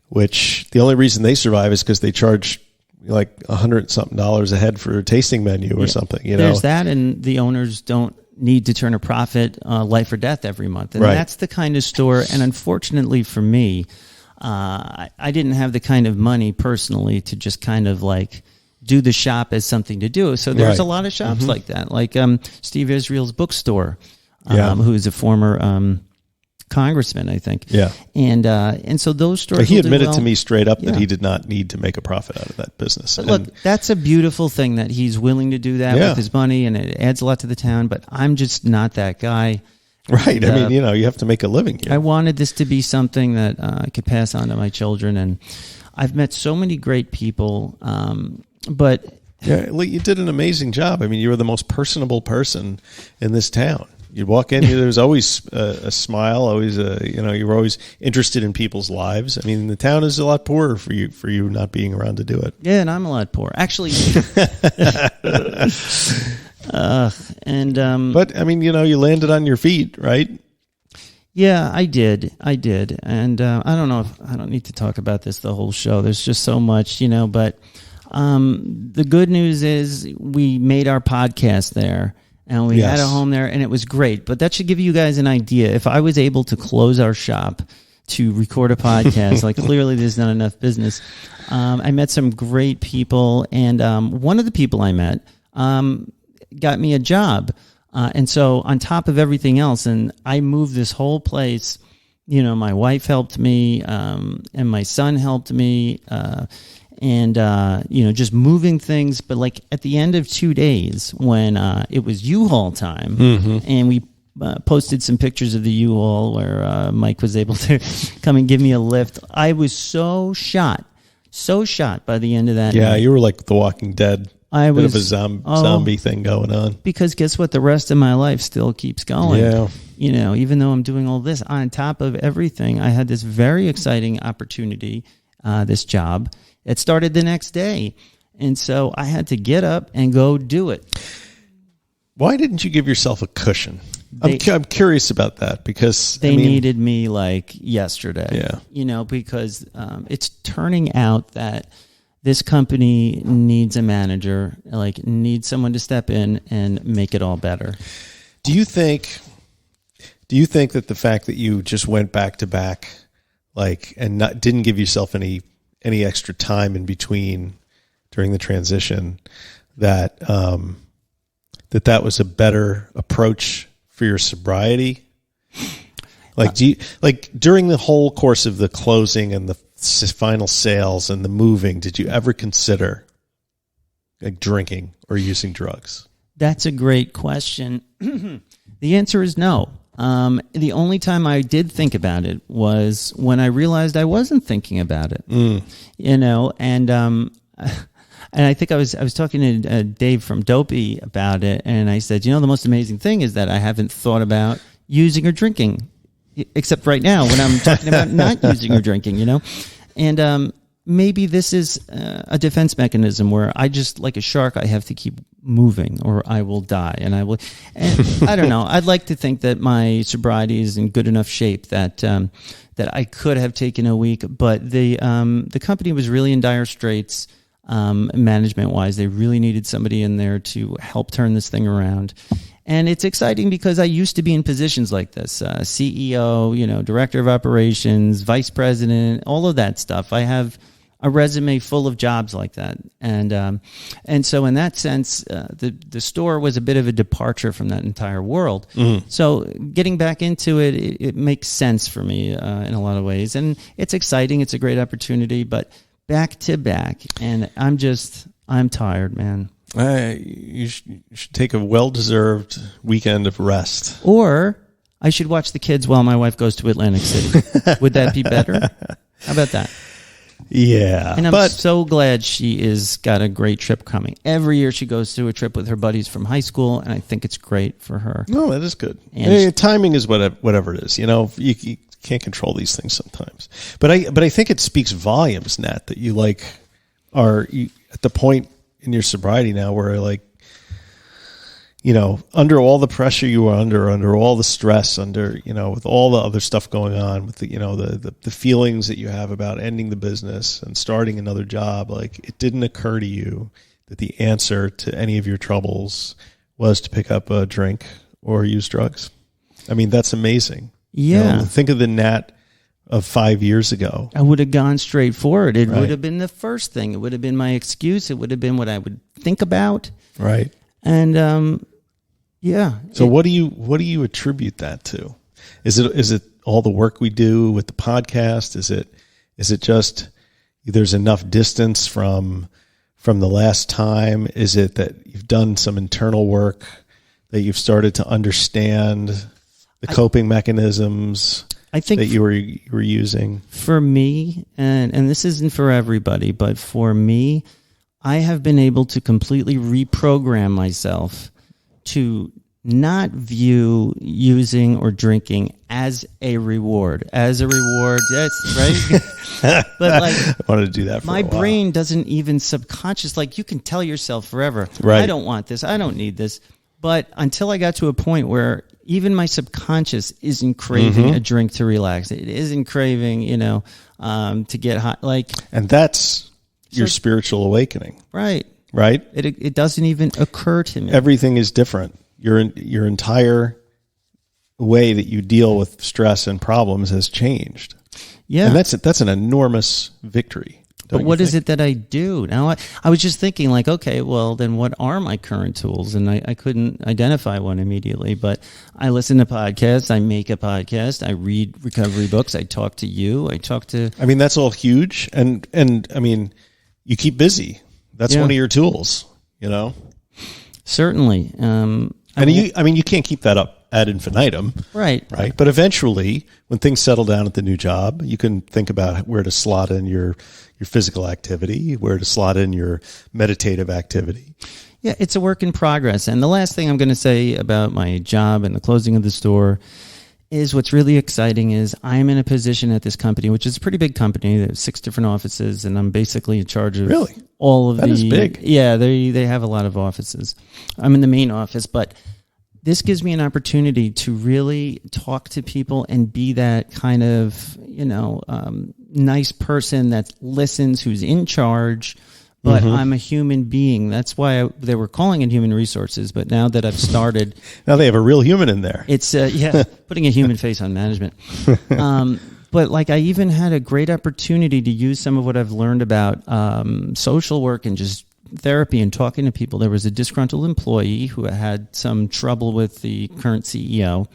which the only reason they survive is because they charge like $100-something a head for a tasting menu or something. There's that, and the owners don't need to turn a profit, life or death every month. And that's the kind of store. And unfortunately for me, I didn't have the kind of money personally to just kind of like do the shop as something to do. So there's a lot of shops like that, like Steve Israel's bookstore, who is a former congressman, I think. Yeah. And so those stores. But he admitted to me straight up that he did not need to make a profit out of that business. But look, that's a beautiful thing that he's willing to do that with his money, and it adds a lot to the town. But I'm just not that guy. Right. And, I mean, you have to make a living here. I wanted this to be something that I could pass on to my children, and I've met so many great people. But you did an amazing job. I mean, you were the most personable person in this town. You'd walk in, there was always a smile, always you were always interested in people's lives. I mean, the town is a lot poorer for you not being around to do it. Yeah, and I'm a lot poorer. Actually, but I mean, you landed on your feet, right? Yeah, I did. And I don't know if I don't need to talk about this the whole show. There's just so much, but the good news is we made our podcast there. And we had a home there, and it was great. But that should give you guys an idea. If I was able to close our shop to record a podcast, like clearly there's not enough business. I met some great people, and one of the people I met got me a job. And so on top of everything else, and I moved this whole place. My wife helped me, and my son helped me. And, just moving things. But like at the end of 2 days when it was U-Haul time and we posted some pictures of the U-Haul where Mike was able to come and give me a lift. I was so shot by the end of that night. You were like The Walking Dead. I was bit of a zombie thing going on. Because guess what? The rest of my life still keeps going. Yeah. Even though I'm doing all this, on top of everything, I had this very exciting opportunity, this job. It started the next day. And so I had to get up and go do it. Why didn't you give yourself a cushion? I'm curious about that because they needed me like yesterday. Yeah. Because it's turning out that this company needs a manager, needs someone to step in and make it all better. Do you think that the fact that you just went back to back, and didn't give yourself any extra time in between during the transition, that that was a better approach for your sobriety? During the whole course of the closing and the final sales and the moving, did you ever consider drinking or using drugs? That's a great question. The answer is no. The only time I did think about it was when I realized I wasn't thinking about it, and I think I was talking to Dave from Dopey about it, and I said, the most amazing thing is that I haven't thought about using or drinking, except right now when I'm talking about not using or drinking, and maybe this is a defense mechanism where I just, like a shark, I have to keep moving or I will die. And I don't know. I'd like to think that my sobriety is in good enough shape that I could have taken a week, but the company was really in dire straits, management wise. They really needed somebody in there to help turn this thing around. And it's exciting because I used to be in positions like this, CEO, director of operations, vice president, all of that stuff. I have a resume full of jobs like that. And so in that sense, the store was a bit of a departure from that entire world. Mm-hmm. So getting back into it makes sense for me in a lot of ways. And it's exciting. It's a great opportunity, but back to back. And I'm tired, man. You should take a well-deserved weekend of rest. Or I should watch the kids while my wife goes to Atlantic City. Would that be better? How about that? Yeah. And I'm so glad she is got a great trip coming. Every year she goes to a trip with her buddies from high school, and I think it's great for her. No, that is good. And timing is whatever it is. You can't control these things sometimes. But I think it speaks volumes, Nat, that you are at the point in your sobriety now where under all the pressure you were under all the stress, with all the other stuff going on, with the feelings that you have about ending the business and starting another job, like it didn't occur to you that the answer to any of your troubles was to pick up a drink or use drugs. I mean, that's amazing. Yeah. Think of the Nat of 5 years ago. I would have gone straight for it. It would have been the first thing. It would have been my excuse. It would have been what I would think about. Right. And yeah. So what do you attribute that to? Is it all the work we do with the podcast? Is it just there's enough distance from the last time? Is it that you've done some internal work, that you've started to understand the coping mechanisms I think that you were using? For me, and this isn't for everybody, but for me, I have been able to completely reprogram myself to not view using or drinking as a reward. That's right. But like, I wanted to do that for my a while. brain doesn't even subconscious, like you can tell yourself forever, Right. I don't want this, I don't need this. But until I got to a point where even my subconscious isn't craving a drink to relax, it isn't craving, to get high, like, And that's your spiritual awakening, right. right? It doesn't even occur to me. Everything is different. Your entire way that you deal with stress and problems has changed. Yeah. And that's an enormous victory. But what is it that I do? Now, I was just thinking like, okay, well, then what are my current tools? And I couldn't identify one immediately, but I listen to podcasts. I make a podcast. I read recovery books. I talk to you. I mean, that's all huge. And I mean, you keep busy. That's one of your tools, Certainly. You can't keep that up ad infinitum. Right. Right. But eventually, when things settle down at the new job, you can think about where to slot in your physical activity, where to slot in your meditative activity. Yeah, it's a work in progress. And the last thing I'm going to say about my job and the closing of the store is what's really exciting is I'm in a position at this company, which is a pretty big company. There's 6 different offices, and I'm basically in charge of all of that is big. Yeah, they have a lot of offices. I'm in the main office, but this gives me an opportunity to really talk to people and be that kind of, nice person that listens, who's in charge, but I'm a human being. That's why they were calling it human resources. But now that I've started, now they have a real human in there. It's putting a human face on management. But like I even had a great opportunity to use some of what I've learned about social work and just therapy and talking to people. There was a disgruntled employee who had some trouble with the current CEO.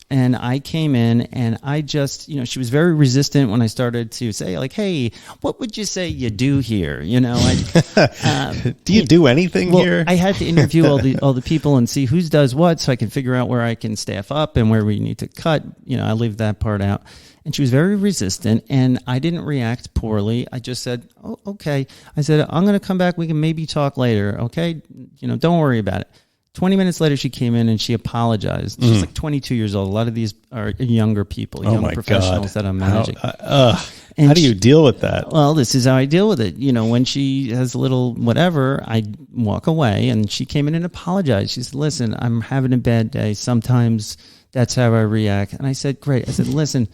And I came in and I just, she was very resistant when I started to say like, hey, what would you say you do here? Do you do anything here? I had to interview all the people and see who does what so I can figure out where I can staff up and where we need to cut. I leave that part out. And she was very resistant, and I didn't react poorly. I just said, oh, okay. I said, I'm going to come back. We can maybe talk later, okay? Don't worry about it. 20 minutes later, she came in and she apologized. She's like 22 years old. A lot of these are younger people, young professionals that I'm managing. How do you deal with that? Well, this is how I deal with it. When she has a little whatever, I walk away, and she came in and apologized. She said, listen, I'm having a bad day. Sometimes that's how I react. And I said, great. I said, listen,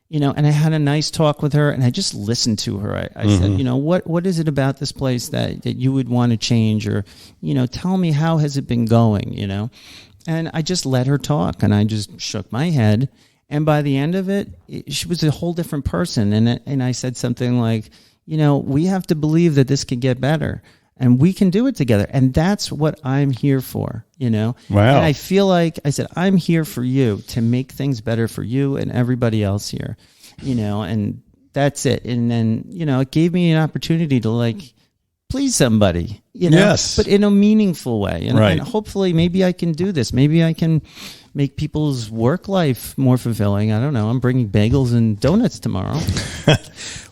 and I had a nice talk with her, and I just listened to her. I said, what is it about this place that you would want to change, or, tell me, how has it been going, And I just let her talk, and I just shook my head. And by the end of it, she was a whole different person. And I said something like, we have to believe that this can get better. And we can do it together. And that's what I'm here for, Wow. And I feel like I said, I'm here for you to make things better for you and everybody else here, and that's it. And then, it gave me an opportunity to like please somebody, Yes. but in a meaningful way. And, right. and hopefully maybe I can do this. Maybe I can make people's work life more fulfilling. I don't know. I'm bringing bagels and donuts tomorrow.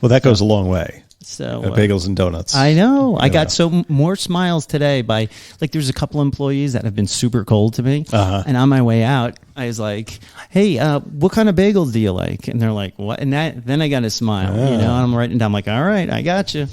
Well, that goes a long way. So bagels and donuts. I know. I got more smiles today by like there's a couple employees that have been super cold to me. And on my way out, I was like, "Hey, what kind of bagels do you like?" And they're like, "What?" And then I got a smile. I'm writing down like, "All right, I got you."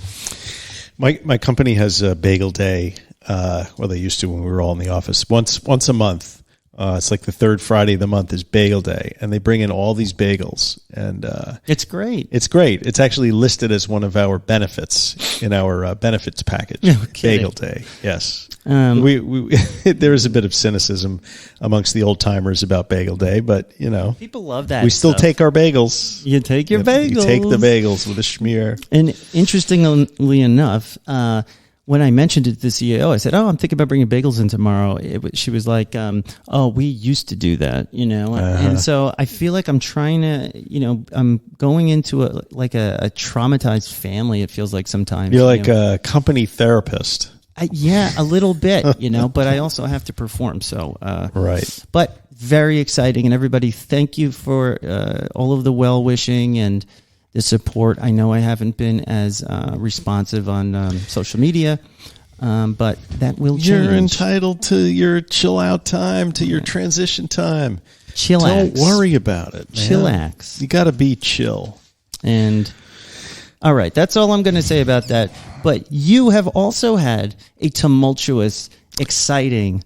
My company has a bagel day Well, they used to when we were all in the office. Once a month. It's like the third Friday of the month is Bagel Day, and they bring in all these bagels, and it's great. It's great. It's actually listed as one of our benefits in our benefits package. No kidding. Bagel Day, yes. We there is a bit of cynicism amongst the old timers about Bagel Day, but people love that. We still take our bagels. You take your bagels. You take the bagels with a schmear. And interestingly enough, when I mentioned it to the CEO, I said, I'm thinking about bringing bagels in tomorrow. She was like, we used to do that, And so I feel like I'm trying to, I'm going into a traumatized family, it feels like sometimes. You're like a company therapist. Yeah, a little bit, but I also have to perform. So, right. But very exciting. And everybody, thank you for all of the well-wishing and the support. I know I haven't been as responsive on social media, but that will change. You're entitled to your chill out time, to your transition time. Chillax. Don't worry about it, man. Chillax. You got to be chill. And all right, that's all I'm going to say about that. But you have also had a tumultuous, exciting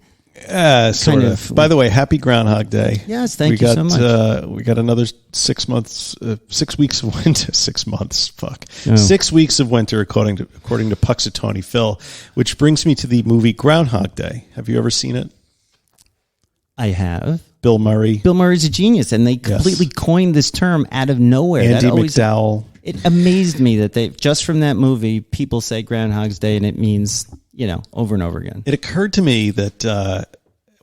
sort of. By the way, happy Groundhog Day. Yes, thank you so much. We got another 6 months, 6 weeks of winter. 6 months, fuck. Oh. 6 weeks of winter, according to Puxatawny Phil, which brings me to the movie Groundhog Day. Have you ever seen it? I have. Bill Murray. Bill Murray's a genius, and they completely coined this term out of nowhere. Andy McDowell. It amazed me that they just from that movie, people say Groundhog's Day, and it means over and over again. It occurred to me that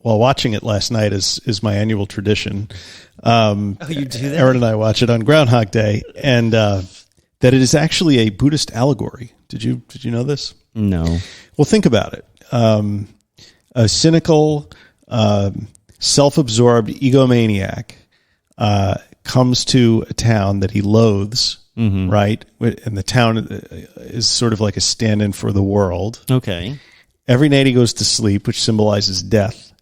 while watching it last night is my annual tradition. You do that? Aaron and I watch it on Groundhog Day, and that it is actually a Buddhist allegory. Did you know this? No. Well, think about it. A cynical, self-absorbed egomaniac comes to a town that he loathes. Mm-hmm. Right? And the town is sort of like a stand-in for the world. Okay. Every night he goes to sleep, which symbolizes death.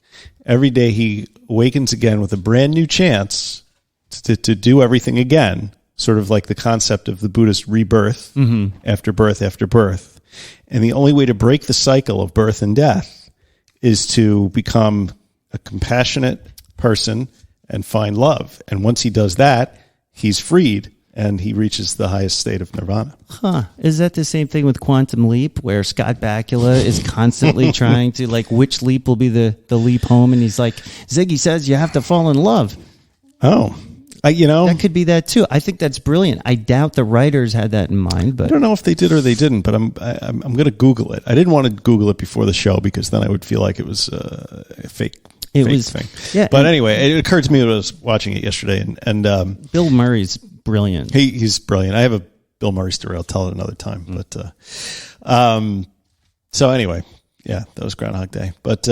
Every day he awakens again with a brand new chance to do everything again, sort of like the concept of the Buddhist rebirth, after birth after birth. And the only way to break the cycle of birth and death is to become a compassionate person and find love. And once he does that, he's freed. And he reaches the highest state of nirvana. Huh. Is that the same thing with Quantum Leap, where Scott Bakula is constantly trying to, which leap will be the leap home? And he's like, Ziggy says you have to fall in love. Oh. That could be that, too. I think that's brilliant. I doubt the writers had that in mind. But I don't know if they did or they didn't, but I'm going to Google it. I didn't want to Google it before the show because then I would feel like it was a fake thing. Yeah. But anyway, it occurred to me when I was watching it yesterday. And Bill Murray's brilliant. He's brilliant. I have a Bill Murray story. I'll tell it another time. But so anyway, yeah, that was Groundhog Day. But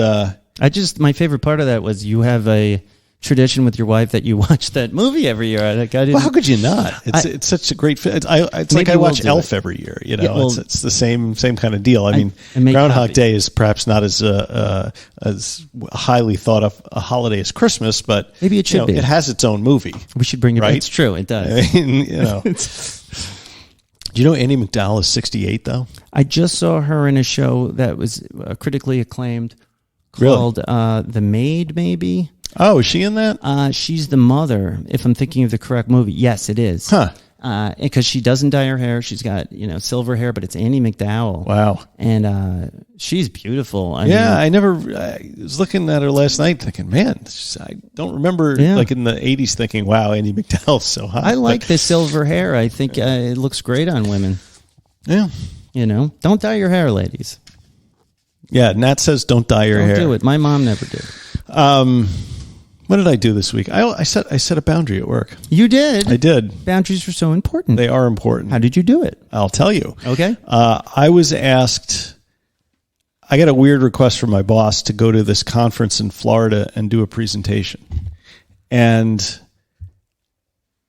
my favorite part of that was you have a tradition with your wife that you watch that movie every year. Well, how could you not? It's such a great fit. It's like I watch Elf every year. Yeah, well, it's the same kind of deal. I mean, Groundhog Day is perhaps not as highly thought of a holiday as Christmas, but maybe it should be. It has its own movie. We should bring it back. It's true. It does. I mean, Do you know Andy McDowell is 68 though? I just saw her in a show that was critically acclaimed called The Maid, maybe. Oh, is she in that? She's the mother, if I'm thinking of the correct movie. Yes, it is. Huh. Because she doesn't dye her hair. She's got, silver hair, but it's Andy McDowell. Wow. And she's beautiful. I was looking at her last night thinking, man, I don't remember like in the 80s thinking, wow, Andy McDowell's so hot. I like the silver hair. I think it looks great on women. Yeah. Don't dye your hair, ladies. Yeah, Nat says don't dye your hair. Don't do it. My mom never did. What did I do this week? I set a boundary at work. You did? I did. Boundaries are so important. They are important. How did you do it? I'll tell you. Okay. I was asked, I got a weird request from my boss to go to this conference in Florida and do a presentation. And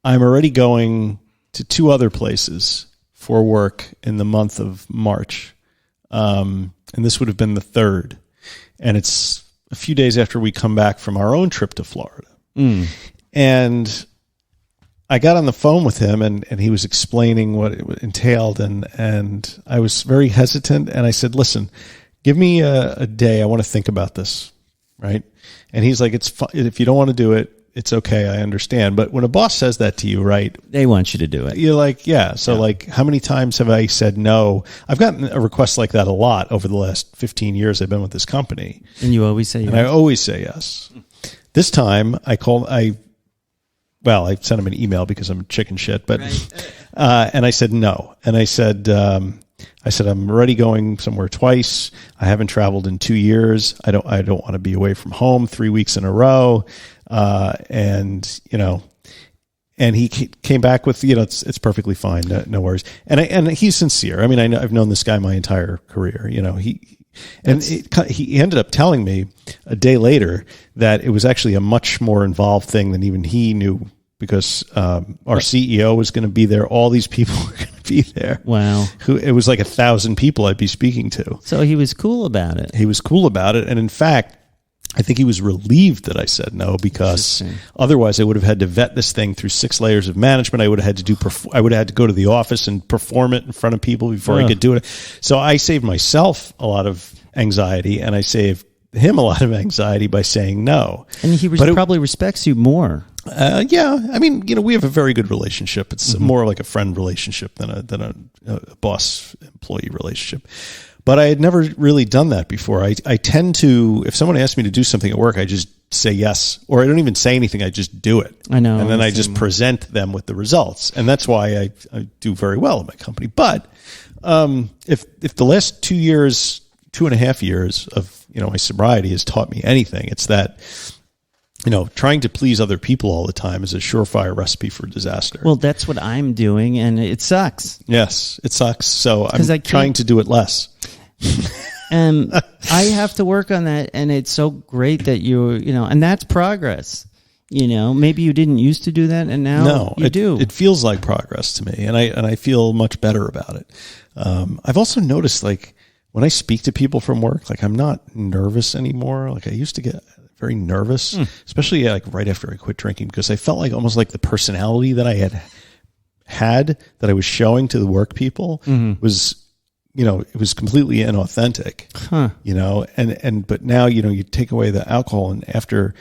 I'm already going to 2 other places for work in the month of March. And this would have been the 3rd. And it's a few days after we come back from our own trip to Florida. And I got on the phone with him and he was explaining what it entailed. And I was very hesitant. And I said, listen, give me a day. I want to think about this. Right. And he's like, it's fine. If you don't want to do it, it's okay. I understand. But when a boss says that to you, right? They want you to do it. You're like, yeah. So like, how many times have I said no? I've gotten a request like that a lot over the last 15 years I've been with this company. And you always say yes. And I always say yes. This time I sent him an email because I'm chicken shit, but, and I said no. And I said, I'm already going somewhere twice. I haven't traveled in 2 years. I don't want to be away from home 3 weeks in a row. And he came back with, it's perfectly fine. No worries. And he's sincere. I mean, I've known this guy my entire career, he ended up telling me a day later that it was actually a much more involved thing than even he knew, because our CEO was going to be there. All these people were going to be there. Wow. It was like 1,000 people I'd be speaking to. So he was cool about it. He was cool about it. And in fact, I think he was relieved that I said no, because otherwise I would have had to vet this thing through 6 layers of management. I would have had to go to the office and perform it in front of people before I could do it. So I saved myself a lot of anxiety, and I saved him a lot of anxiety by saying no. And he probably respects you more. Yeah. I mean, we have a very good relationship. It's more like a friend relationship than a boss employee relationship. But I had never really done that before. I tend to, if someone asks me to do something at work, I just say yes, or I don't even say anything. I just do it. I know. And then I just present them with the results. And that's why I do very well in my company. But if the last 2.5 years of my sobriety has taught me anything, it's that trying to please other people all the time is a surefire recipe for disaster. Well, that's what I'm doing, and it sucks. Yes, it sucks. So I'm trying to do it less. And I have to work on that, and it's so great that and that's progress. Maybe you didn't used to do that, and now you do. It feels like progress to me, and I feel much better about it. I've also noticed, like, when I speak to people from work, like, I'm not nervous anymore. Like, I used to get very nervous, especially like right after I quit drinking, because I felt like almost like the personality that I had that I was showing to the work people was, it was completely inauthentic, but now, you take away the alcohol, and after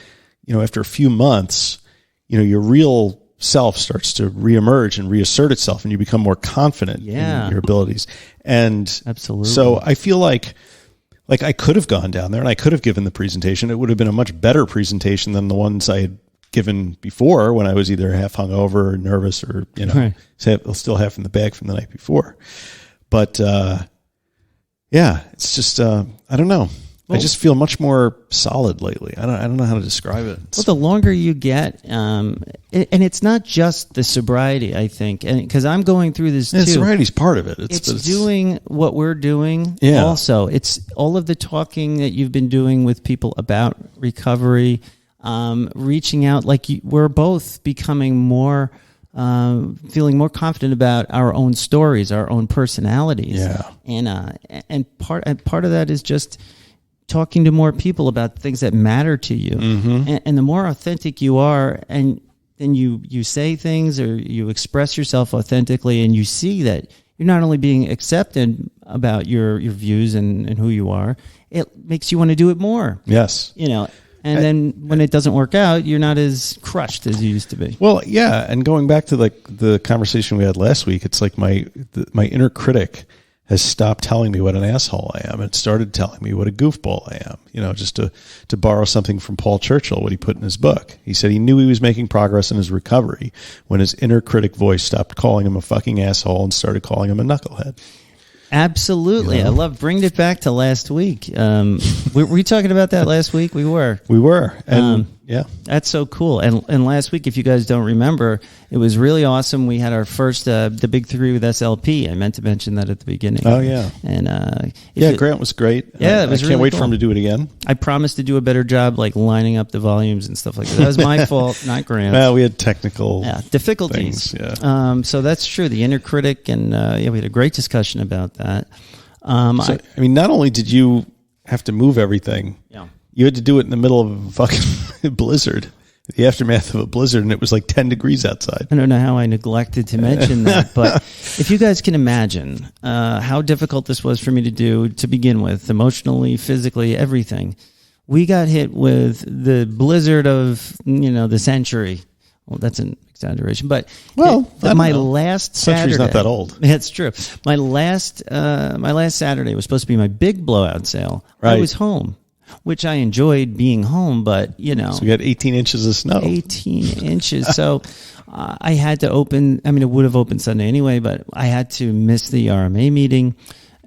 a few months, your real self starts to reemerge and reassert itself, and you become more confident in your abilities. And absolutely. So I feel like I could have gone down there and I could have given the presentation. It would have been a much better presentation than the ones I had given before, when I was either half hungover or nervous, or, still half in the bag from the night before. But, it's just, I don't know. I just feel much more solid lately. I don't know how to describe it. Well, the longer you get, and it's not just the sobriety, I think, and because I'm going through this too. Sobriety's part of it. It's doing what we're doing. Yeah. Also, it's all of the talking that you've been doing with people about recovery, reaching out. Like, we're both becoming more, feeling more confident about our own stories, our own personalities. Yeah. And part of that is just talking to more people about things that matter to you. And the more authentic you are, and then you say things, or you express yourself authentically, and you see that you're not only being accepted about your views and who you are, it makes you want to do it more. Yes. And then when it doesn't work out, you're not as crushed as you used to be. Well, yeah. And going back to like the conversation we had last week, it's like my inner critic has stopped telling me what an asshole I am and started telling me what a goofball I am. Just to borrow something from Paul Churchill, what he put in his book. He said he knew he was making progress in his recovery when his inner critic voice stopped calling him a fucking asshole and started calling him a knucklehead. Absolutely. I love bringing it back to last week. Were we talking about that last week? We were. And yeah, that's so cool. And last week, if you guys don't remember, it was really awesome. We had our first, the big 3 with SLP. I meant to mention that at the beginning. Oh yeah. And, Grant was great. Yeah, it was I really can't wait cool for him to do it again. I promised to do a better job, like lining up the volumes and stuff like that. That was my fault, not Grant's. Well, we had technical difficulties. Things, yeah. So that's true. The inner critic, and we had a great discussion about that. Not only did you have to move everything, you had to do it in the middle of a fucking blizzard. the aftermath of a blizzard, and it was like 10 degrees outside. I don't know how I neglected to mention that, but if you guys can imagine how difficult this was for me to do to begin with, emotionally, physically, everything. We got hit with the blizzard of, the century. Well, that's an exaggeration, but my last Saturday. Century's not that old. That's true. My last Saturday was supposed to be my big blowout sale. Right. I was home, which I enjoyed being home, but So we got 18 inches of snow. 18 inches. So I had to open. I mean, it would have opened Sunday anyway, but I had to miss the RMA meeting,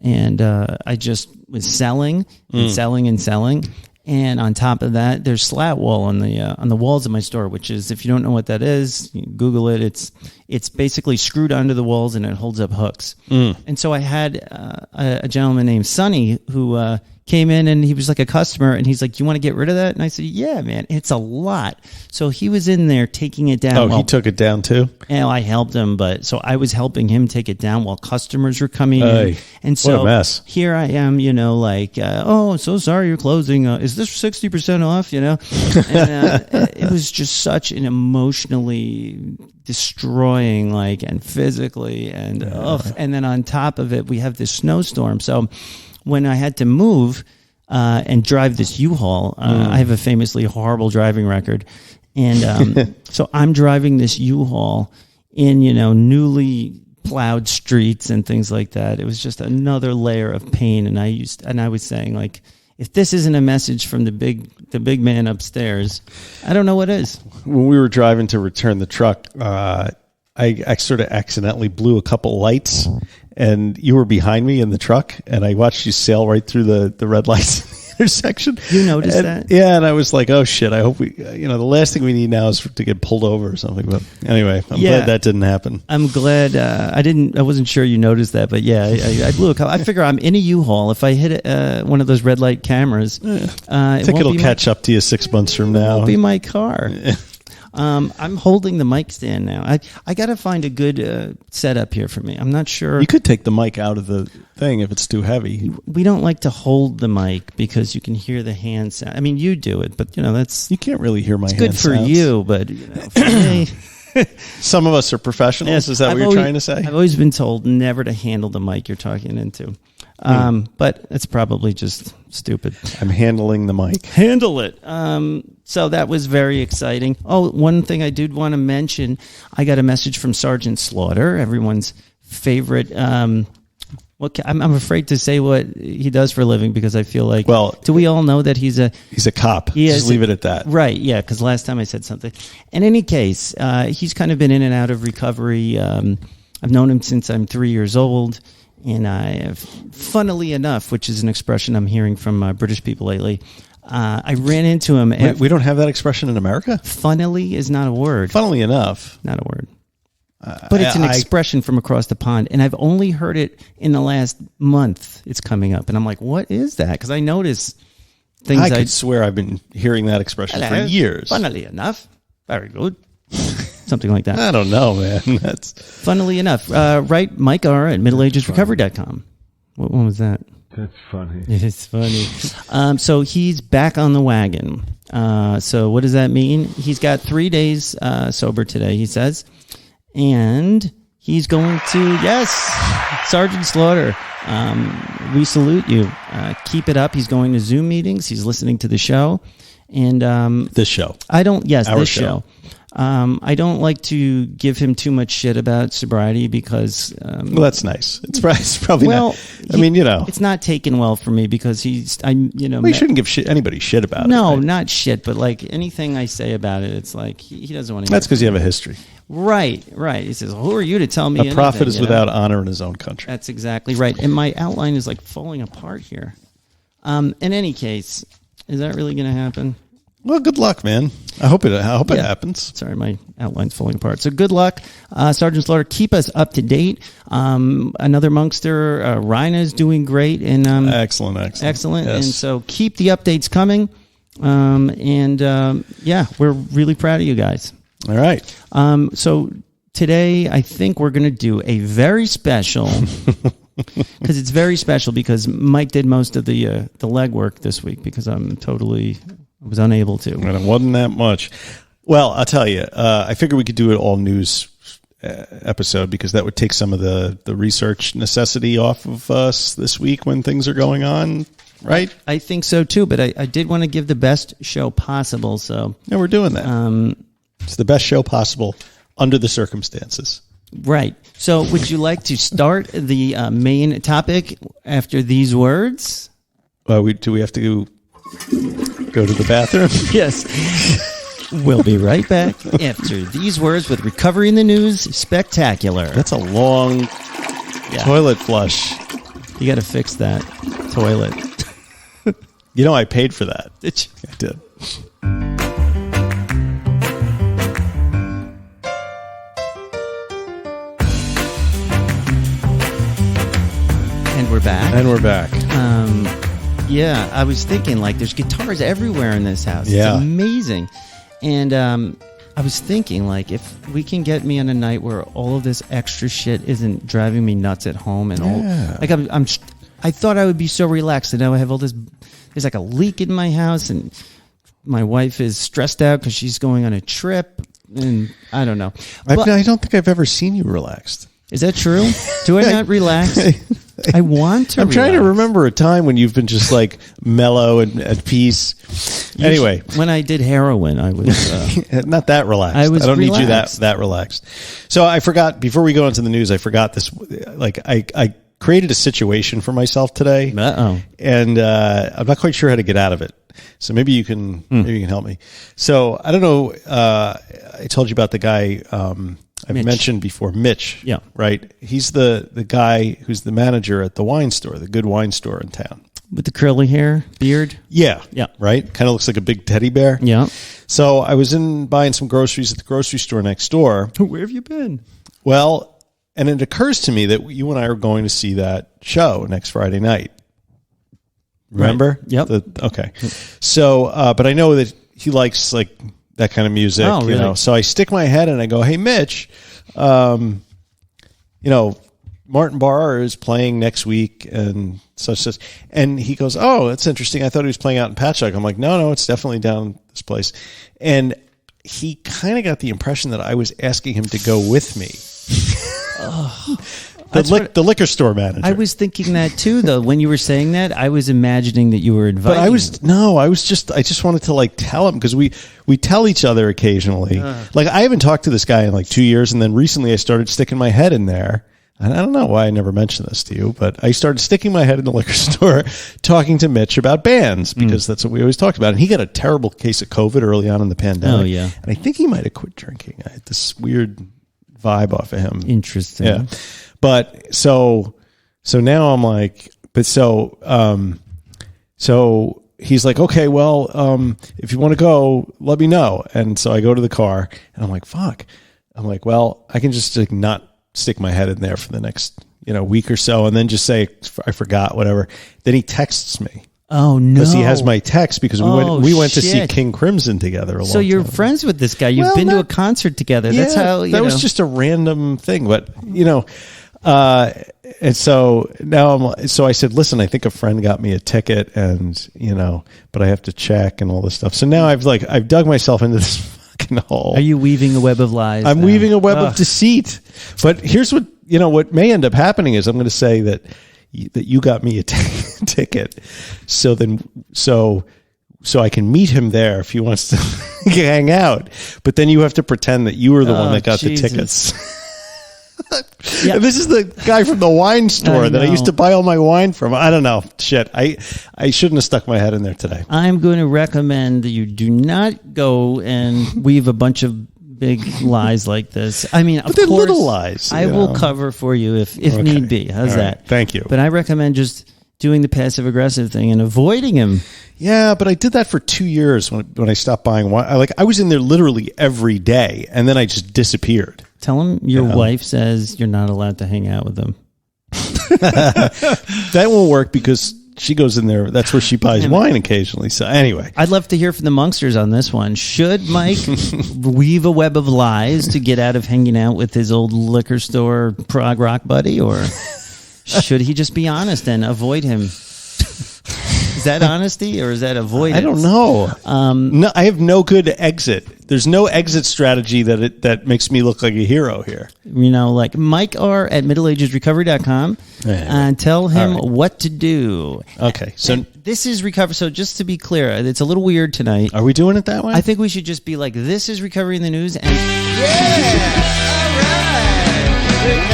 and I just was selling and selling and selling. And on top of that, there's slat wall on the walls of my store, which is, if you don't know what that is, you can Google it. It's basically screwed onto the walls and it holds up hooks. And so I had a gentleman named Sonny who came in, and he was like a customer, and he's like, "You want to get rid of that?" And I said, "Yeah, man, it's a lot." So he was in there taking it down. Oh, he took it down too? And I helped him, so I was helping him take it down while customers were coming in. And so what a mess. Here I am, oh, so sorry you're closing. Is this 60% off, And it was just such an emotionally destroying, and physically, and then on top of it, we have this snowstorm. So when I had to move and drive this U-Haul, I have a famously horrible driving record. And so I'm driving this U-Haul in, newly plowed streets and things like that. It was just another layer of pain. And I was saying, if this isn't a message from the big man upstairs, I don't know what is. When we were driving to return the truck, I sort of accidentally blew a couple lights, and you were behind me in the truck, and I watched you sail right through the red lights in the intersection. You noticed that? Yeah, and I was like, oh shit, I hope we, the last thing we need now is to get pulled over or something. But anyway, I'm glad that didn't happen. I'm glad I wasn't sure you noticed that, but yeah, I blew a couple. I figure I'm in a U-Haul. If I hit one of those red light cameras, I think it'll catch up to you 6 months from now. It'll be my car. I'm holding the mic stand now. I got to find a good setup here for me. I'm not sure. You could take the mic out of the thing if it's too heavy. We don't like to hold the mic because you can hear the hand sound. I mean, you do it, but that's... You can't really hear my hand sounds. It's good for you, but for me... Some of us are professionals. Yes, is that what you're trying to say? I've always been told never to handle the mic you're talking into. But it's probably just stupid. I'm handling the mic. Handle it. So that was very exciting. Oh, one thing I did want to mention, I got a message from Sergeant Slaughter, everyone's favorite. I'm afraid to say what he does for a living because I feel like, do we all know that he's a cop? Just leave it at that. Right, yeah, because last time I said something. In any case, he's kind of been in and out of recovery. I've known him since I'm 3 years old. And funnily enough, which is an expression I'm hearing from British people lately, I ran into him. We don't have that expression in America? Funnily is not a word. Funnily enough. Not a word. But it's an expression from across the pond. And I've only heard it in the last month. It's coming up. And I'm like, what is that? Because I notice things. I could swear I've been hearing that expression for years. Funnily enough. Very good. Something like that. I don't know, man. That's funnily enough. Right, Mike R. at middleagesrecovery.com. What one was that? That's funny. It's funny. So he's back on the wagon. So what does that mean? He's got 3 days sober today, he says. And he's going to, Sergeant Slaughter, we salute you. Keep it up. He's going to Zoom meetings. He's listening to the show. And this show. This show. I don't like to give him too much shit about sobriety because... that's nice. It's probably not... It's not taken well for me because you shouldn't give anybody shit about it. No, not shit, but anything I say about it, it's like he doesn't want to... That's because you have a history. Right. He says, who are you to tell me a prophet is without honor in his own country. That's exactly right. And my outline is falling apart here. In any case, is that really going to happen? Well, good luck, man. I hope it happens. Sorry, my outline's falling apart. So good luck, Sergeant Slaughter. Keep us up to date. Another Monkster, Rhina's doing great. And excellent. Yes. And so keep the updates coming. We're really proud of you guys. All right. So today, I think we're going to do a very special... Because it's very special because Mike did most of the legwork this week because I was unable to. And it wasn't that much. Well, I'll tell you. I figured we could do an all news episode because that would take some of the research necessity off of us this week when things are going on, right? I think so too, but I did want to give the best show possible. So yeah, we're doing that. It's the best show possible under the circumstances. Right. So would you like to start the main topic after these words? Do we have to go to the bathroom? Yes. We'll be right back after these words with Recovery in the News Spectacular. That's a long toilet flush. You got to fix that toilet. You know, I paid for that. Did you? I did. And we're back. Yeah, I was thinking, like, there's guitars everywhere in this house. Yeah. It's amazing. And I was thinking, like, if we can get me on a night where all of this extra shit isn't driving me nuts at home and all, like, I thought I would be so relaxed. And now I have all this, there's like a leak in my house, and my wife is stressed out because she's going on a trip, and I don't know. I don't think I've ever seen you relaxed. Is that true? Do I not relax? I want to. I'm trying to remember a time when you've been just like mellow and at peace. Anyway, when I did heroin, I was not that relaxed. I don't need you that relaxed. So I forgot, before we go into the news, I forgot this. Like I created a situation for myself today. And I'm not quite sure how to get out of it. So maybe you can help me. So I don't know. I told you about the guy. I've mentioned before, Mitch. Yeah. Right. He's the guy who's the manager at the wine store, the good wine store in town. With the curly hair, beard? Yeah. Yeah. Right? Kind of looks like a big teddy bear. Yeah. So I was buying some groceries at the grocery store next door. Where have you been? Well, and it occurs to me that you and I are going to see that show next Friday night. Remember? Right. Yep. Okay. So, but I know that he likes like that kind of music, really? You know. So I stick my head and I go, "Hey, Mitch, you know, Martin Barr is playing next week and such." And he goes, "Oh, that's interesting. I thought he was playing out in Patchogue." I'm like, "No, it's definitely down this place." And he kind of got the impression that I was asking him to go with me. The liquor store manager. I was thinking that too, though. When you were saying that, I was imagining that you were inviting. But I just wanted to like tell him, because we tell each other occasionally. Like, I haven't talked to this guy in like 2 years, and then recently I started sticking my head in there. And I don't know why I never mentioned this to you, but I started sticking my head in the liquor store talking to Mitch about bands, because that's what we always talked about. And he got a terrible case of COVID early on in the pandemic. Oh, yeah. And I think he might have quit drinking. I had this weird vibe off of him. Interesting. Yeah. But so now I'm like, so he's like, okay, well, if you want to go, let me know. And so I go to the car and I'm like, fuck. I'm like, well, I can just like not stick my head in there for the next, week or so, and then just say, I forgot, whatever. Then he texts me. Oh, no. Because he has my text, because we went to see King Crimson together a long time. So you're friends with this guy. You've been to a concert together. Yeah, that's how, that was just a random thing. But, and so now so I said, listen, I think a friend got me a ticket, and, but I have to check and all this stuff. So now I've dug myself into this fucking hole. Are you weaving a web of lies? I'm weaving a web of deceit. But here's what, what may end up happening is I'm going to say that you got me a ticket. So I can meet him there if he wants to hang out. But then you have to pretend that you were the one that got the tickets. Yep. This is the guy from the wine store that I used to buy all my wine from. I don't know. Shit. I shouldn't have stuck my head in there today. I'm going to recommend that you do not go and weave a bunch of big lies like this. I mean, of course, little lies. I will cover for you if need be. How's that? Thank you. But I recommend just doing the passive aggressive thing and avoiding him. Yeah, but I did that for 2 years when I stopped buying wine. I was in there literally every day, and then I just disappeared. Tell him your wife says you're not allowed to hang out with them. That won't work because she goes in there. That's where she buys wine occasionally. So anyway, I'd love to hear from the Monksters on this one. Should Mike weave a web of lies to get out of hanging out with his old liquor store prog rock buddy, or should he just be honest and avoid him? Is that honesty or is that avoidance? I don't know. No, I have no good exit. there's no exit strategy that makes me look like a hero here. Like Mike R at middleagesrecovery.com and tell him what to do. Okay. So this is recovery. So just to be clear, it's a little weird tonight. Are we doing it that way? I think we should just be like, this is recovery in the news. And yeah. All right.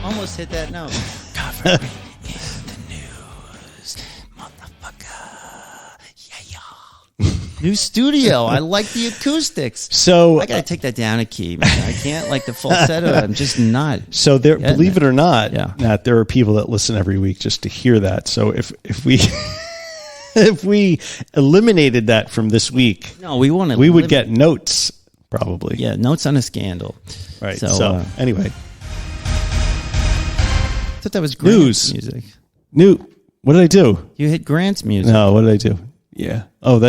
Almost hit that note. Recovery in the news, motherfucker. Yeah. New studio. I like the acoustics. So I got to take that down a key, man. I can't like the falsetto. I'm just not. So there, believe it or not, Yeah. there are people that listen every week just to hear that. So if we if we eliminated that from this week, No, we want to. we would get notes probably. Yeah, notes on a scandal. Right. So, Anyway, I thought that was Grant's News. music. What did I do? You hit Grant's music. No, what did I do? Yeah. Oh,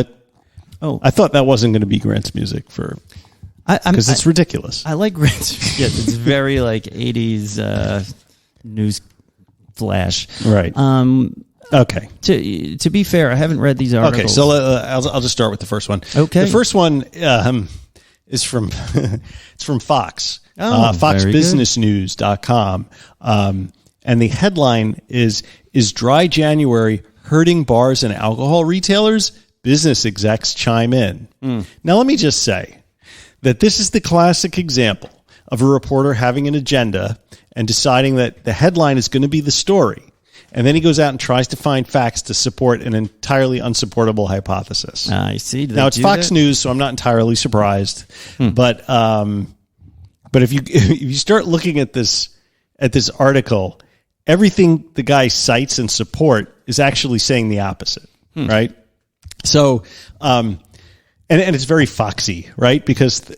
I thought that wasn't going to be Grant's music because it's ridiculous. I like Grant's. Yes, it's very like 80s news flash. Right. Okay. To be fair, I haven't read these articles. Okay, so I'll just start with the first one. Okay. The first one is from it's from Fox. Oh, FoxBusinessNews.com. And the headline is Dry January hurting bars and alcohol retailers? Business execs chime in. Now, let me just say that this is the classic example of a reporter having an agenda and deciding that the headline is going to be the story. And then he goes out and tries to find facts to support an entirely unsupportable hypothesis. I see. Now, it's Fox News, so I'm not entirely surprised. But if you start looking at this article, everything the guy cites and support is actually saying the opposite, right? So, and it's very foxy, right? Because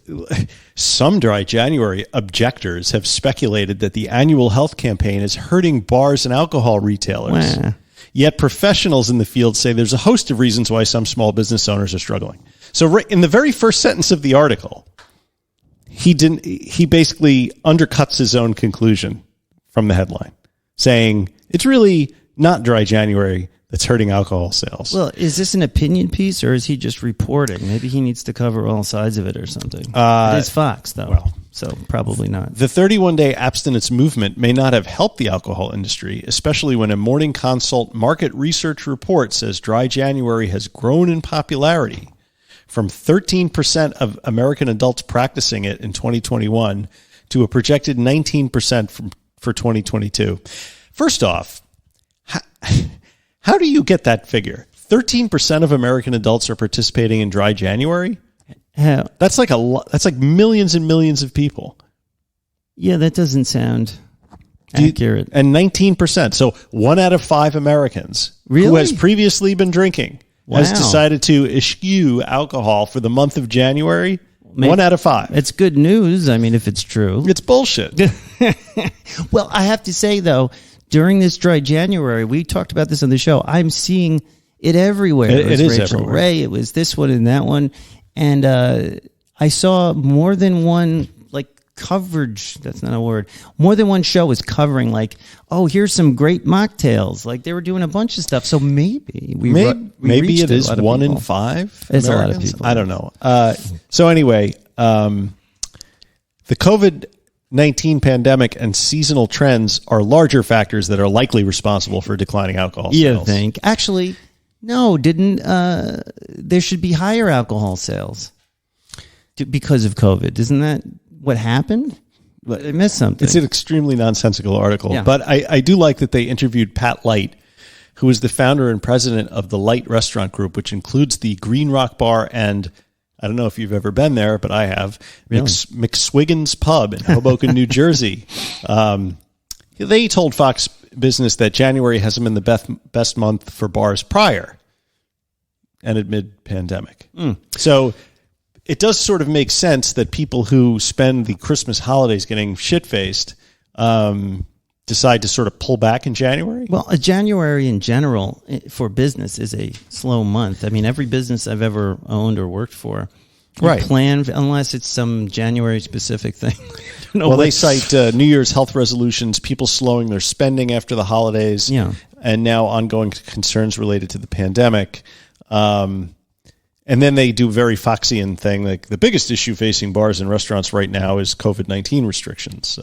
some Dry January objectors have speculated that the annual health campaign is hurting bars and alcohol retailers. Wow. Yet professionals in the field say there's a host of reasons why some small business owners are struggling. So in the very first sentence of the article, he basically undercuts his own conclusion from the headline, saying it's really not Dry January that's hurting alcohol sales. Well, is this an opinion piece or is he just reporting? Maybe he needs to cover all sides of it or something. It is Fox, though, so probably not. The 31-day abstinence movement may not have helped the alcohol industry, especially when a Morning Consult market research report says Dry January has grown in popularity from 13% of American adults practicing it in 2021 to a projected 19% for 2022. First off, how do you get that figure? 13% of American adults are participating in Dry January? That's like that's like millions and millions of people. Yeah, that doesn't sound accurate. And 19%. So 1 out of 5 Americans who has previously been drinking has decided to eschew alcohol for the month of January. 1 out of 5. It's good news. I mean, if it's true. It's bullshit. Well, I have to say, though, during this Dry January, we talked about this on the show. I'm seeing it everywhere. It is Rachel everywhere. Ray. It was this one and that one. And I saw more than one coverage. That's not a word. More than one show was covering here's some great mocktails. Like they were doing a bunch of stuff. So maybe maybe it is 1 in 5. It's a lot of people. I don't know. So anyway, the COVID-19 pandemic and seasonal trends are larger factors that are likely responsible for declining alcohol sales. You think? Actually, no. Didn't there should be higher alcohol sales because of COVID? Isn't that what happened? I missed something. It's an extremely nonsensical article, but I do like that they interviewed Pat Light, who is the founder and president of the Light Restaurant Group, which includes the Green Rock Bar and I don't know if you've ever been there, but I have. Really? McSwiggan's Pub in Hoboken, New Jersey. They told Fox Business that January hasn't been the best month for bars prior and amid pandemic. So it does sort of make sense that people who spend the Christmas holidays getting shit-faced decide to sort of pull back in January? Well, January in general for business is a slow month. I mean, every business I've ever owned or worked for, plan unless it's some January specific thing. Well, they cite New Year's health resolutions, people slowing their spending after the holidays. Yeah. and now ongoing concerns related to the pandemic. And then they do a very Foxian thing. Like the biggest issue facing bars and restaurants right now is COVID-19 restrictions.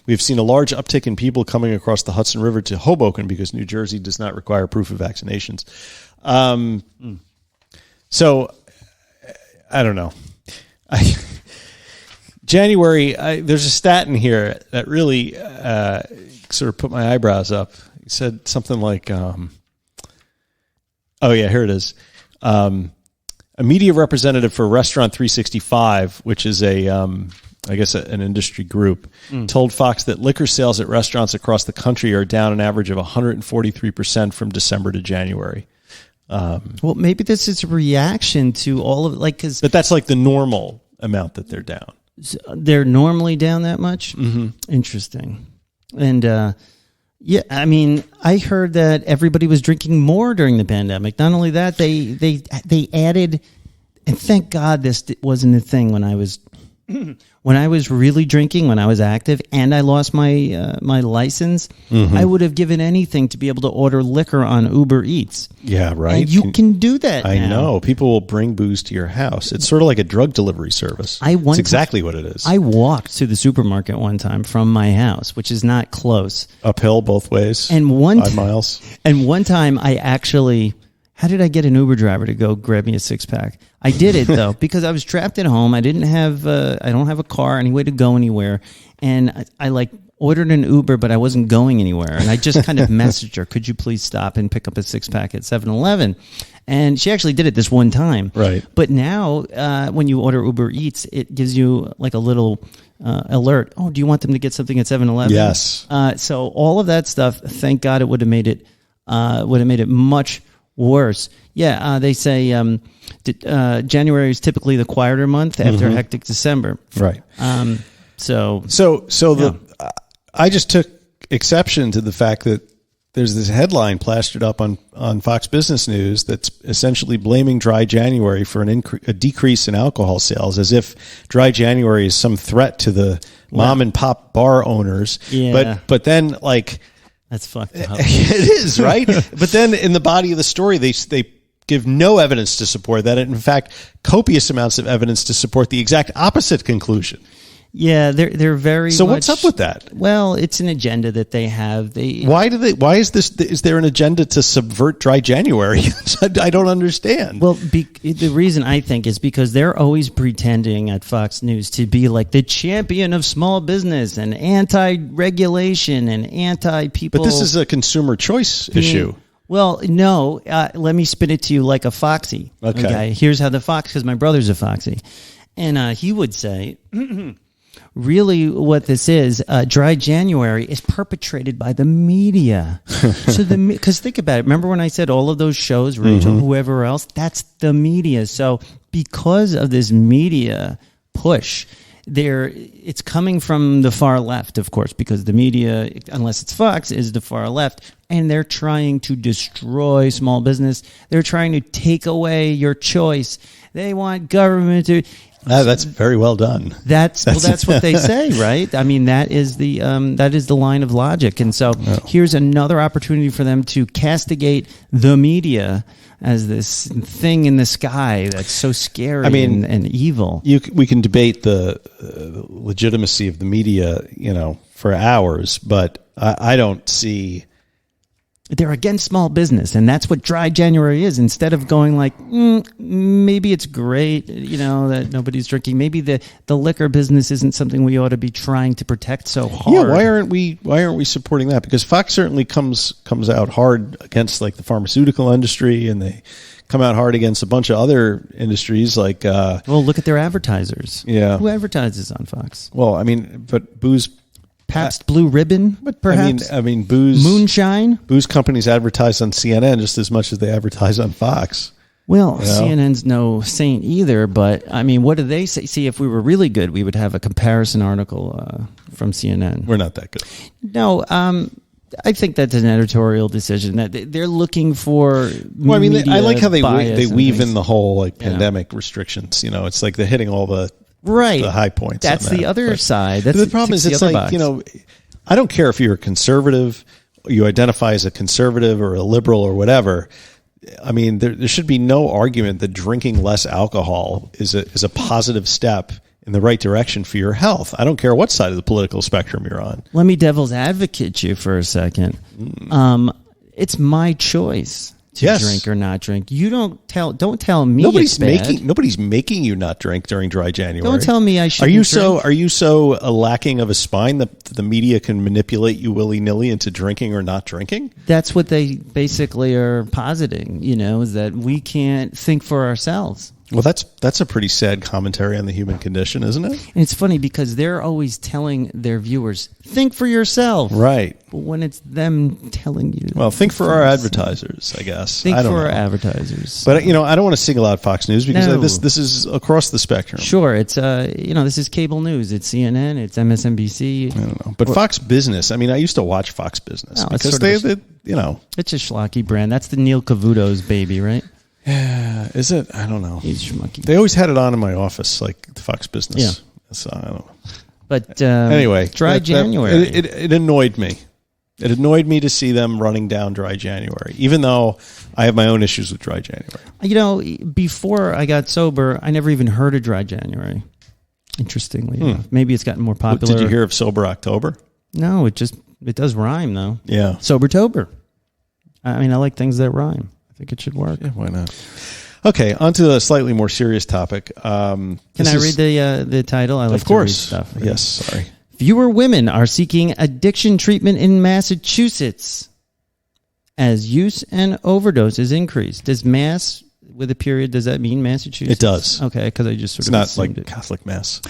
We've seen a large uptick in people coming across the Hudson River to Hoboken because New Jersey does not require proof of vaccinations. So I don't know. January, there's a stat in here that really sort of put my eyebrows up. He said something like, oh yeah, here it is. A media representative for Restaurant 365, which is an industry group, told Fox that liquor sales at restaurants across the country are down an average of 143% from December to January. Well, maybe this is a reaction to all of it, but that's like the normal amount that they're down. They're normally down that much? Mm-hmm. Interesting. And, yeah, I mean, I heard that everybody was drinking more during the pandemic. Not only that, they added, and thank God this wasn't a thing when I was really drinking, when I was active, and I lost my my license. Mm-hmm. I would have given anything to be able to order liquor on Uber Eats. Yeah, right. And you can do that now. I know. People will bring booze to your house. It's sort of like a drug delivery service. It's exactly what it is. I walked to the supermarket one time from my house, which is not close. Uphill both ways. And 5 miles. And one time I actually... How did I get an Uber driver to go grab me a 6-pack? I did it though because I was trapped at home. I don't have a car, any way to go anywhere, and I ordered an Uber, but I wasn't going anywhere. And I just kind of messaged her, "Could you please stop and pick up a 6-pack at 7-Eleven?" And she actually did it this one time. Right. But now, when you order Uber Eats, it gives you like a little alert. Oh, do you want them to get something at 7-Eleven? Yes. So all of that stuff. Thank God it would have made it much worse. Yeah, they say January is typically the quieter month after a hectic December. Right. So I just took exception to the fact that there's this headline plastered up on Fox Business News that's essentially blaming Dry January for a decrease in alcohol sales, as if Dry January is some threat to the mom and pop bar owners. Yeah. But then like. That's fucked up. It is, right? But then in the body of the story, they give no evidence to support that. And in fact, copious amounts of evidence to support the exact opposite conclusion. Yeah, they're very. So what's up with that? Well, it's an agenda that they have. Why is this? Is there an agenda to subvert Dry January? I don't understand. Well, the reason I think is because they're always pretending at Fox News to be like the champion of small business and anti-regulation and anti-people. But this is a consumer choice issue. Well, no. Let me spin it to you like a foxy. Okay. Here's how because my brother's a foxy, and he would say. Really, what this is, Dry January is perpetrated by the media. Because think about it. Remember when I said all of those shows, Rachel, whoever else, that's the media. So because of this media push, it's coming from the far left, of course, because the media, unless it's Fox, is the far left. And they're trying to destroy small business. They're trying to take away your choice. They want government to... that's very well done. That's what they say, right? I mean, that is the line of logic. And so here's another opportunity for them to castigate the media as this thing in the sky that's so scary and evil. We can debate the legitimacy of the media, for hours, but I don't see. They're against small business, and that's what Dry January is. Instead of going like, maybe it's great, that nobody's drinking. Maybe the liquor business isn't something we ought to be trying to protect so hard. Yeah, why aren't we supporting that? Because Fox certainly comes out hard against like the pharmaceutical industry, and they come out hard against a bunch of other industries like. Well, look at their advertisers. Yeah, who advertises on Fox? Well, I mean, but booze. Pabst Blue Ribbon, perhaps? I mean, booze... Moonshine? Booze companies advertise on CNN just as much as they advertise on Fox. Well, CNN's no saint either, but, I mean, what do they say? See, if we were really good, we would have a comparison article from CNN. We're not that good. No, I think that's an editorial decision. That they're looking for media I like how they weave in the whole pandemic restrictions. It's like they're hitting all the... Right. The high points. That's the other side. That's the problem is it's like, I don't care if you're a conservative you identify as a conservative or a liberal or whatever, I mean, there should be no argument that drinking less alcohol is a positive step in the right direction for your health. I don't care what side of the political spectrum you're on. Let me devil's advocate you for a second. It's my choice to drink or not drink. You don't tell me nobody's it's bad. Nobody's making you not drink during dry January. Don't tell me I shouldn't drink. Are you so lacking of a spine that the media can manipulate you willy-nilly into drinking or not drinking? That's what they basically are positing, is that we can't think for ourselves. Well, that's a pretty sad commentary on the human condition, isn't it? And it's funny because they're always telling their viewers, think for yourself. Right. But when it's them telling you. Well, think for our advertisers, I guess. Think for our advertisers. But, I don't want to single out Fox News because this is across the spectrum. Sure. It's, this is cable news. It's CNN. It's MSNBC. I don't know. But Fox Business, I used to watch Fox Business because they. It's a schlocky brand. That's the Neil Cavuto's baby, right? Yeah, is it? I don't know. He's schmucky. They always had it on in my office, like the Fox Business. Yeah. So I don't know. But anyway, dry January. It annoyed me. It annoyed me to see them running down dry January, even though I have my own issues with dry January. Before I got sober, I never even heard of dry January. Interestingly enough. Maybe it's gotten more popular. Did you hear of Sober October? No, it does rhyme, though. Yeah. Sobertober. I like things that rhyme. I think it should work. Yeah, why not? Okay, on to a slightly more serious topic. Can I read the title? I like of course. To read stuff. Right? Yes, sorry. Fewer women are seeking addiction treatment in Massachusetts as use and overdoses increase. Does Mass, with a period, does that mean Massachusetts? It does. Okay, because I just sort it's of not assumed like Catholic Mass.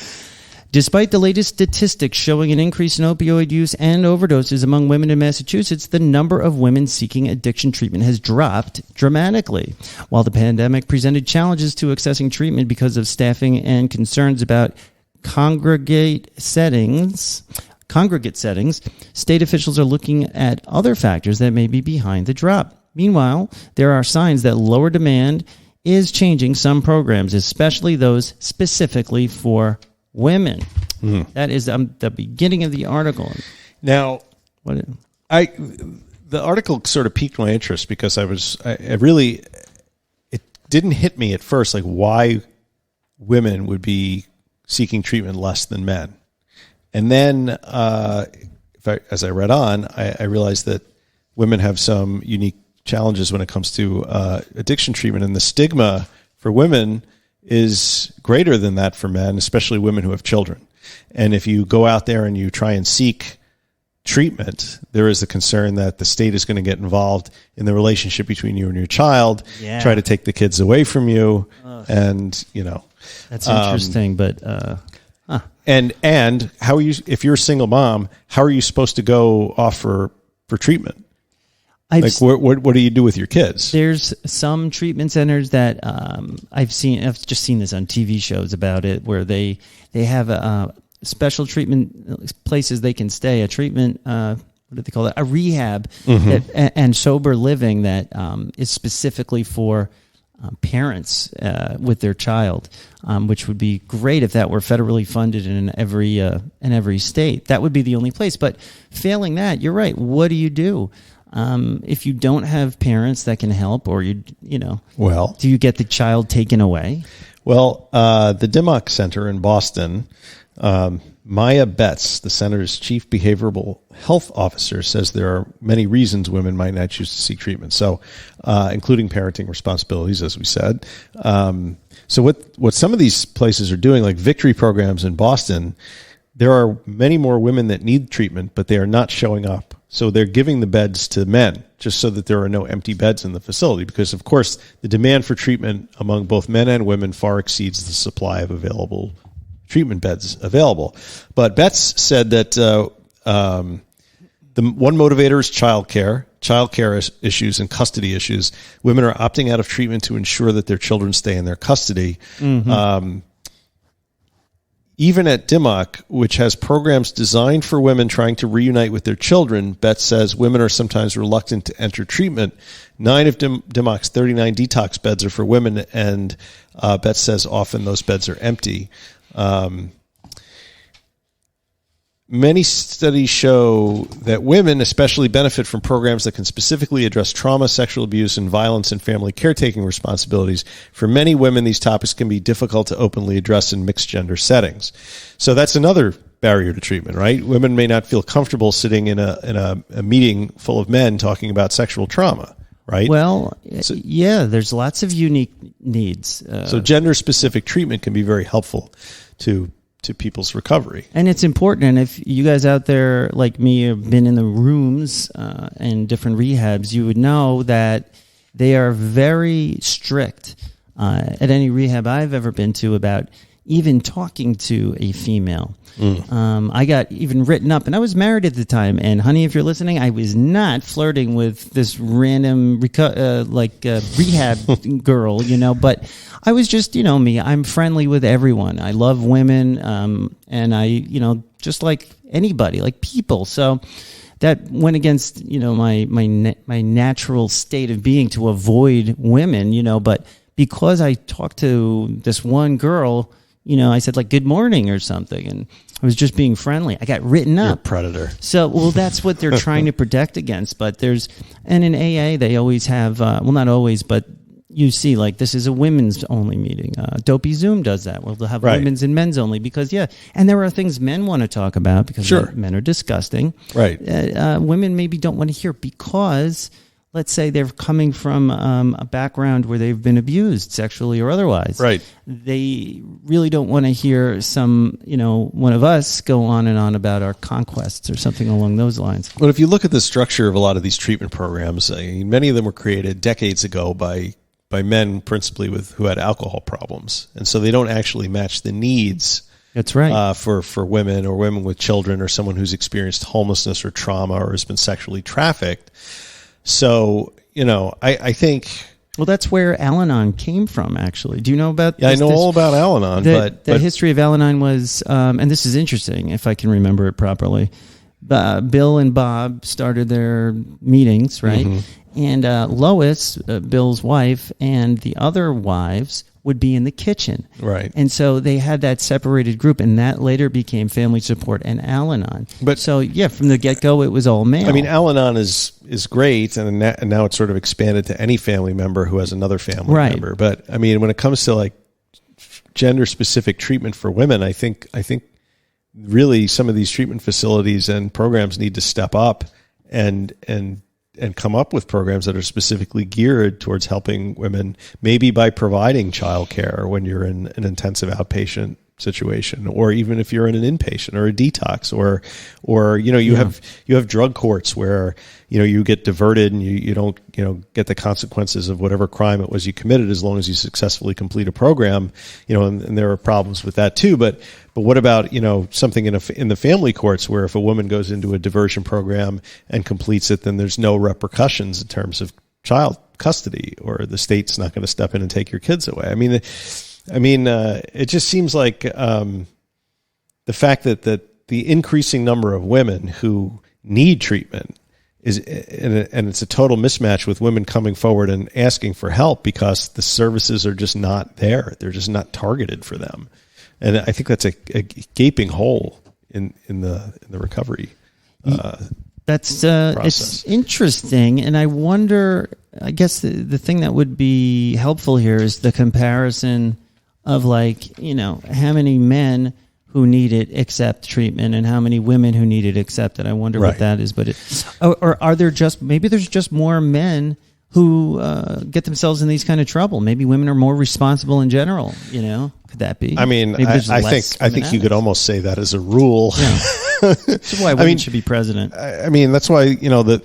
Despite the latest statistics showing an increase in opioid use and overdoses among women in Massachusetts, the number of women seeking addiction treatment has dropped dramatically. While the pandemic presented challenges to accessing treatment because of staffing and concerns about congregate settings, state officials are looking at other factors that may be behind the drop. Meanwhile, there are signs that lower demand is changing some programs, especially those specifically for women. That is the beginning of the article. Now, the article sort of piqued my interest because it didn't hit me at first like why women would be seeking treatment less than men. And then as I read on, I realized that women have some unique challenges when it comes to addiction treatment, and the stigma for women is greater than that for men, especially women who have children. And if you go out there and you try and seek treatment, there is the concern that the state is going to get involved in the relationship between you and your child, try to take the kids away from you, and That's interesting, but and how are you? If you're a single mom, how are you supposed to go off for treatment? What do you do with your kids? There's some treatment centers that I've just seen this on TV shows about it, where they have a special treatment places they can stay, a treatment, what do they call it? A rehab and sober living that is specifically for parents with their child, which would be great if that were federally funded in every state. That would be the only place. But failing that, you're right. What do you do? If you don't have parents that can help, or do you get the child taken away? Well, the Dimmock Center in Boston, Maya Betts, the center's chief behavioral health officer, says there are many reasons women might not choose to seek treatment. So, including parenting responsibilities, as we said. So what some of these places are doing, like Victory programs in Boston, there are many more women that need treatment, but they are not showing up. So they're giving the beds to men just so that there are no empty beds in the facility, because, of course, the demand for treatment among both men and women far exceeds the supply of available treatment beds available. But Betts said that the one motivator is childcare issues and custody issues. Women are opting out of treatment to ensure that their children stay in their custody. Even at Dimmock, which has programs designed for women trying to reunite with their children, Betts says women are sometimes reluctant to enter treatment. 9 of Dimmock's 39 detox beds are for women, and Betts says often those beds are empty. many studies show that women especially benefit from programs that can specifically address trauma, sexual abuse, and violence and family caretaking responsibilities. For many women, these topics can be difficult to openly address in mixed gender settings. So that's another barrier to treatment, right? Women may not feel comfortable sitting in a meeting full of men talking about sexual trauma, right? Well, yeah, there's lots of unique needs. So gender-specific treatment can be very helpful to people's recovery. And it's important. And if you guys out there like me have been in the rooms and different rehabs, you would know that they are very strict at any rehab I've ever been to about even talking to a female. I got even written up, and I was married at the time. And honey, if you're listening, I was not flirting with this random rehab girl, but I was just, me. I'm friendly with everyone. I love women, and I, just like anybody, like people. So that went against, my natural state of being to avoid women, But because I talked to this one girl, I said like good morning or something, and I was just being friendly. I got written up. You're a predator. So, that's what they're trying to protect against. But and in AA, they always have, not always, but you see, like, this is a women's only meeting. Dopey Zoom does that. Well, they'll have women's and men's only because, and there are things men want to talk about because men are disgusting. Right. Women maybe don't want to hear because, let's say they're coming from a background where they've been abused sexually or otherwise. Right. They really don't want to hear some, one of us go on and on about our conquests or something along those lines. But if you look at the structure of a lot of these treatment programs, many of them were created decades ago by men principally who had alcohol problems. And so they don't actually match the needs. That's right. For women or women with children or someone who's experienced homelessness or trauma or has been sexually trafficked. So, I think... Well, that's where Al-Anon came from, actually. Do you know about this? I know all about Al-Anon. The history of Al-Anon was, and this is interesting, if I can remember it properly, Bill and Bob started their meetings, right? Mm-hmm. And Lois, Bill's wife, and the other wives would be in the kitchen. Right. And so they had that separated group, and that later became Family Support and Al-Anon. But so, from the get-go, it was all male. I mean, Al-Anon is great, and now it's sort of expanded to any family member who has another family member. But, I mean, when it comes to, like, gender-specific treatment for women, I think really some of these treatment facilities and programs need to step up and come up with programs that are specifically geared towards helping women, maybe by providing childcare when you're in an intensive outpatient situation, or even if you're in an inpatient or a detox, or you have drug courts where you get diverted and you don't get the consequences of whatever crime it was you committed as long as you successfully complete a program, and there are problems with that too. But what about something in the family courts where if a woman goes into a diversion program and completes it, then there's no repercussions in terms of child custody, or the state's not going to step in and take your kids away. I mean, it just seems like the fact that the increasing number of women who need treatment and it's a total mismatch with women coming forward and asking for help because the services are just not there. They're just not targeted for them. And I think that's a gaping hole in the recovery That's process. It's interesting, and I wonder. I guess the thing that would be helpful here is the comparison of how many men who need it accept treatment and how many women who need it accept it. I wonder what that is. But or are there maybe there's just more men who get themselves in these kind of trouble? Maybe women are more responsible in general. Could that be? I mean, I think you could almost say that as a rule. Yeah. That's why women should be president. I mean, that's why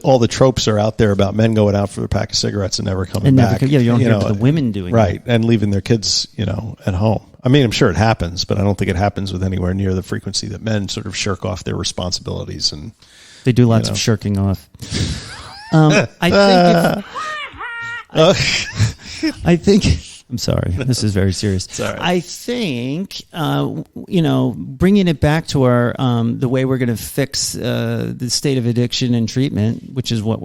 all the tropes are out there about men going out for a pack of cigarettes and never coming back. You don't hear the women doing right, and leaving their kids, at home. I mean, I'm sure it happens, but I don't think it happens with anywhere near the frequency that men sort of shirk off their responsibilities, and they do lots of shirking off. I think I'm sorry. This is very serious. Sorry. I think, bringing it back to our the way we're going to fix the state of addiction and treatment, which is what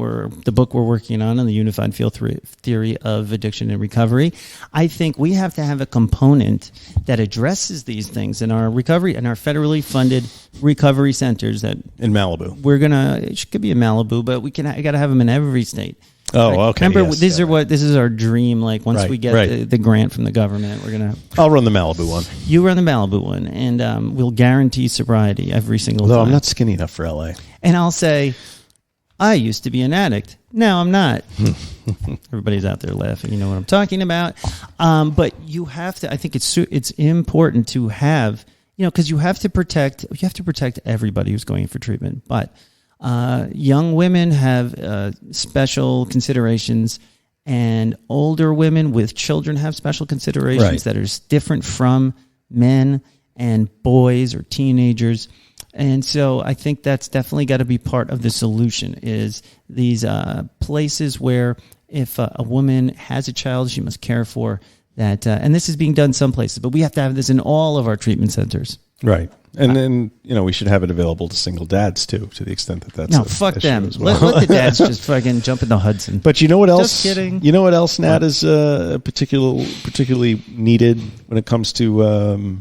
the book we're working on the Unified Field Theory of Addiction and Recovery. I think we have to have a component that addresses these things in our recovery and our federally funded recovery centers. That in Malibu, it could be in Malibu, but I got to have them in every state. Oh, okay. Remember, yes, this is our dream. Like once we get the grant from the government, we're gonna. I'll run the Malibu one. You run the Malibu one, and we'll guarantee sobriety every single time. Although I'm not skinny enough for LA. And I'll say, I used to be an addict. Now I'm not. Everybody's out there laughing. You know what I'm talking about. But you have to. I think it's important to have, because you have to protect everybody who's going for treatment, but. Young women have special considerations, and older women with children have special considerations that are different from men and boys or teenagers. And so I think that's definitely got to be part of the solution, is these places where if a woman has a child, she must care for that. And this is being done some places, but we have to have this in all of our treatment centers. Right. And then, we should have it available to single dads, too, to the extent that that's no, fuck them. As well. Let the dads just fucking jump in the Hudson. But you know what else? Just kidding. You know what else, Nat, is particularly needed when it comes to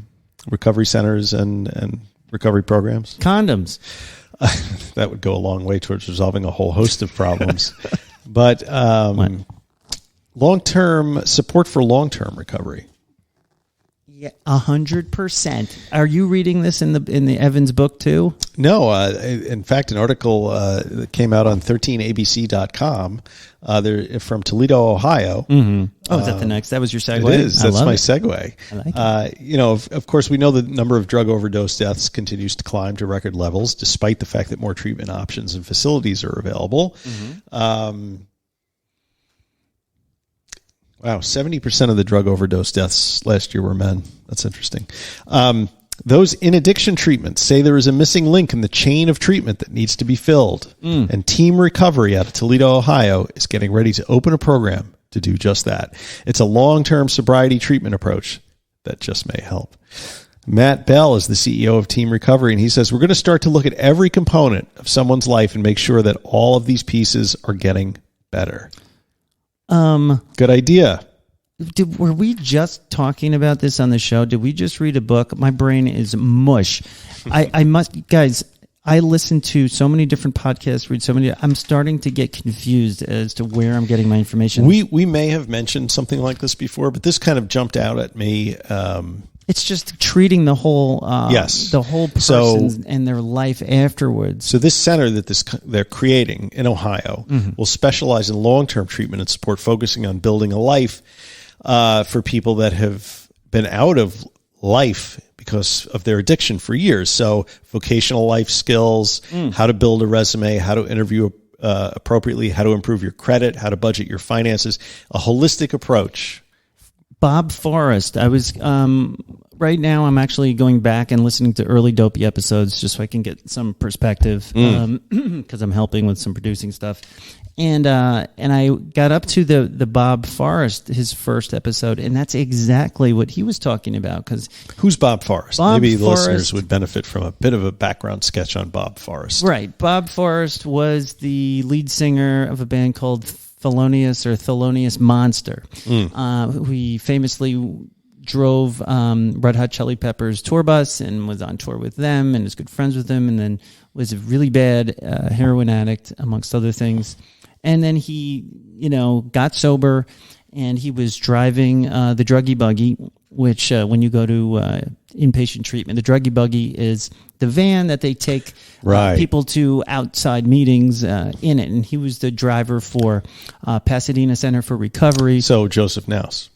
recovery centers and recovery programs? Condoms. That would go a long way towards resolving a whole host of problems. But long-term support for long-term recovery. Yeah, 100%. Are you reading this in the Evans book too? No, in fact, an article that came out on 13abc.com. They're from Toledo, Ohio. Mm-hmm. Oh, is that the next? That was your segue? It is. That's my segue. I like it. Of course, we know the number of drug overdose deaths continues to climb to record levels, despite the fact that more treatment options and facilities are available. Mm-hmm. Wow, 70% of the drug overdose deaths last year were men. That's interesting. Those in addiction treatment say there is a missing link in the chain of treatment that needs to be filled. And Team Recovery out of Toledo, Ohio is getting ready to open a program to do just that. It's a long-term sobriety treatment approach that just may help. Matt Bell is the CEO of Team Recovery, and he says, we're going to start to look at every component of someone's life and make sure that all of these pieces are getting better. Good idea. Were we just talking about this on the show? Did we just read a book? My brain is mush. I must, guys, I listen to so many different podcasts, read so many. I'm starting to get confused as to where I'm getting my information. We may have mentioned something like this before, but this kind of jumped out at me. It's just treating the whole person and their life afterwards. So this center that they're creating in Ohio will specialize in long-term treatment and support, focusing on building a life for people that have been out of life because of their addiction for years. So vocational life skills, how to build a resume, how to interview appropriately, how to improve your credit, how to budget your finances, a holistic approach. Bob Forrest. I was right now. I'm actually going back and listening to early Dopey episodes just so I can get some perspective because I'm helping with some producing stuff. And I got up to the Bob Forrest, his first episode, and that's exactly what he was talking about. Because who's Bob Forrest? Maybe the listeners would benefit from a bit of a background sketch on Bob Forrest. Right. Bob Forrest was the lead singer of a band called Thelonious Monster. He famously drove Red Hot Chili Peppers tour bus and was on tour with them and is good friends with them, and then was a really bad heroin addict, amongst other things. And then he, got sober, and he was driving the druggy buggy, which when you go to inpatient treatment, the druggy buggy is the van that they take people to outside meetings in it. And he was the driver for Pasadena Center for Recovery. So Joseph Naus.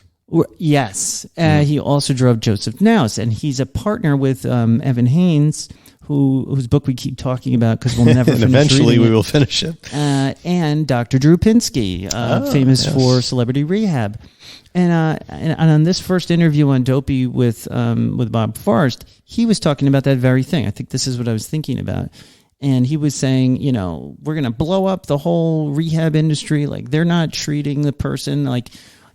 Yes. He also drove Joseph Naus, and he's a partner with Evan Haynes, whose book we keep talking about because we'll never finish eventually reading we will finish it. And Dr. Drew Pinsky, famous for Celebrity Rehab. And on this first interview on Dopey with Bob Forrest, he was talking about that very thing. I think this is what I was thinking about. And he was saying, we're going to blow up the whole rehab industry. Like, they're not treating the person. Like,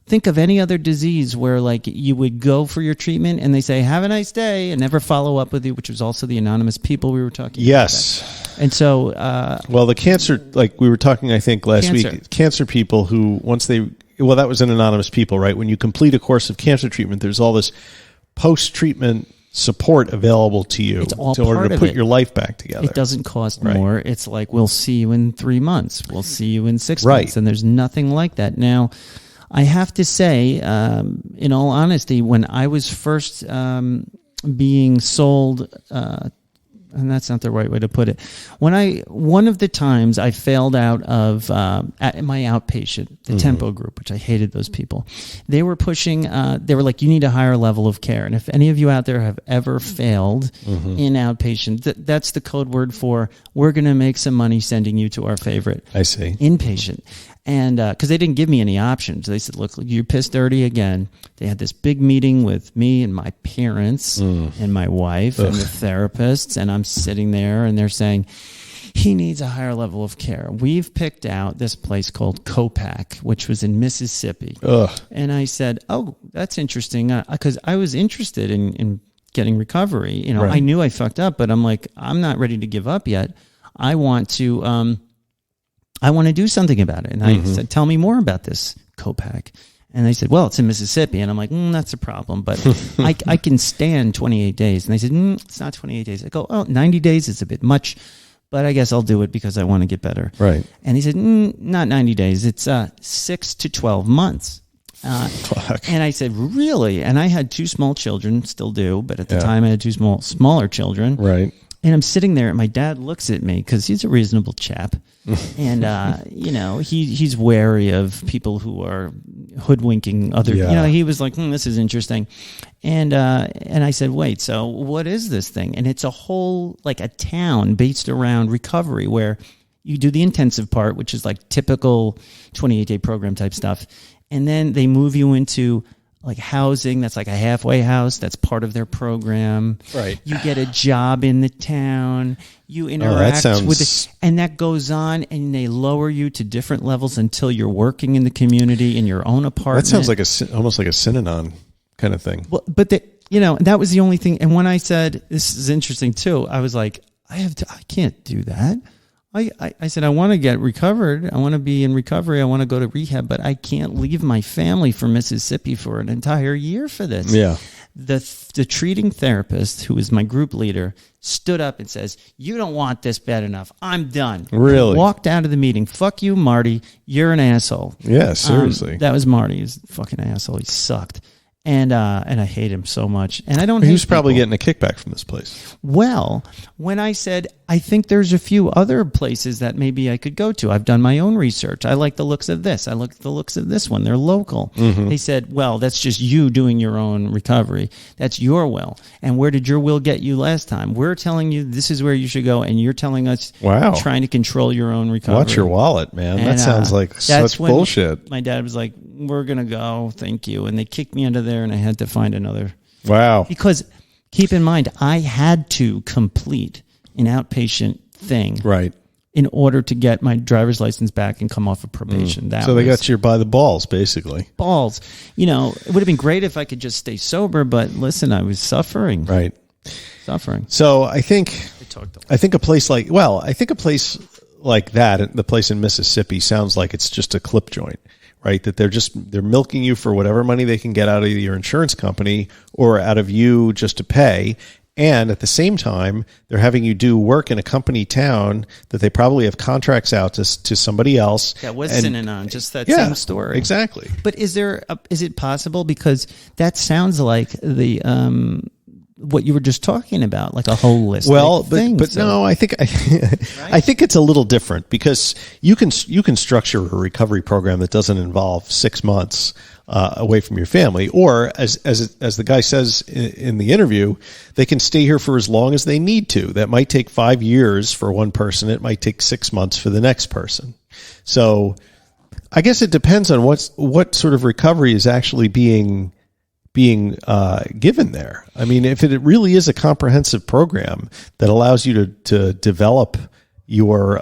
think of any other disease where like you would go for your treatment and they say, have a nice day, and never follow up with you, which was also the anonymous people we were talking about. Yes. And so, well, the cancer, like we were talking, I think last week, cancer people who that was an anonymous people, right? When you complete a course of cancer treatment, there's all this post-treatment support available to you in order to put your life back together. It doesn't cost more. It's like, we'll see you in 3 months. We'll see you in 6 months. And there's nothing like that. Now, I have to say, in all honesty, when I was first being sold, and that's not the right way to put it. One of the times I failed out of at my outpatient, the Tempo group, which I hated those people. They were pushing. They were like, you need a higher level of care. And if any of you out there have ever failed in outpatient, that's the code word for we're going to make some money sending you to our favorite. I see. Inpatient. And because they didn't give me any options. They said, look, you're pissed dirty again. They had this big meeting with me and my parents and my wife and the therapists. And I'm sitting there and they're saying, he needs a higher level of care. We've picked out this place called Copac, which was in Mississippi. And I said, oh, that's interesting. Because I was interested in getting recovery. You know, I knew I fucked up, but I'm like, I'm not ready to give up yet. I want to do something about it. And I said, tell me more about this Copac. And they said, well, it's in Mississippi. And I'm like, that's a problem, but I can stand 28 days. And they said, it's not 28 days. I go, 90 days is a bit much, but I guess I'll do it because I want to get better. Right. And he said, not 90 days. It's 6 to 12 months. And I said, really? And I had 2 small children, still do, but at the time I had 2 smaller children. Right. And I'm sitting there, and my dad looks at me because he's a reasonable chap, and he's wary of people who are hoodwinking other. Yeah. You know, he was like, "This is interesting," and I said, "Wait, so what is this thing?" And it's a whole like a town based around recovery where you do the intensive part, which is like typical 28-day program type stuff, and then they move you into like housing, that's like a halfway house. That's part of their program. Right. You get a job in the town. You interact with it. And that goes on, and they lower you to different levels until you're working in the community in your own apartment. That sounds like almost like a Synanon kind of thing. Well, but that was the only thing. And when I said, this is interesting too, I was like, I can't do that. I said, I want to get recovered. I want to be in recovery. I want to go to rehab, but I can't leave my family for Mississippi for an entire year for this. Yeah. The treating therapist, who is my group leader, stood up and says, you don't want this bad enough. I'm done. Really? I walked out of the meeting. Fuck you, Marty. You're an asshole. Yeah, seriously. That was Marty. He's a fucking asshole. He sucked. And I hate him so much. And I don't He hate was probably people. getting a kickback from this place. Well, when I said, I think there's a few other places that maybe I could go to. I've done my own research. I like the looks of this. I like the looks of this one. They're local. They said, well, that's just you doing your own recovery. That's your will. And where did your will get you last time? We're telling you this is where you should go, and you're telling us trying to control your own recovery. Watch your wallet, man. And, that sounds like such bullshit. My dad was like, we're going to go. Thank you. And they kicked me under there, and I had to find another. Wow. Because keep in mind, I had to complete an outpatient thing. Right. In order to get my driver's license back and come off of probation. So they got you by the balls, basically. Balls. You know, it would have been great if I could just stay sober, but listen, I was suffering. Right. Suffering. So I think a place like that, the place in Mississippi, sounds like it's just a clip joint. Right, that they're milking you for whatever money they can get out of your insurance company or out of you just to pay, and at the same time they're having you do work in a company town that they probably have contracts out to somebody else. That was Synanon, just that same story. Exactly. But is it possible, because that sounds like the what you were just talking about, like a holistic thing. But no, I think I think it's a little different, because you can structure a recovery program that doesn't involve 6 months away from your family, or as the guy says in the interview, they can stay here for as long as they need to. That might take 5 years for one person. It might take 6 months for the next person. So I guess it depends on what sort of recovery is actually being given there. I mean, if it really is a comprehensive program that allows you to develop your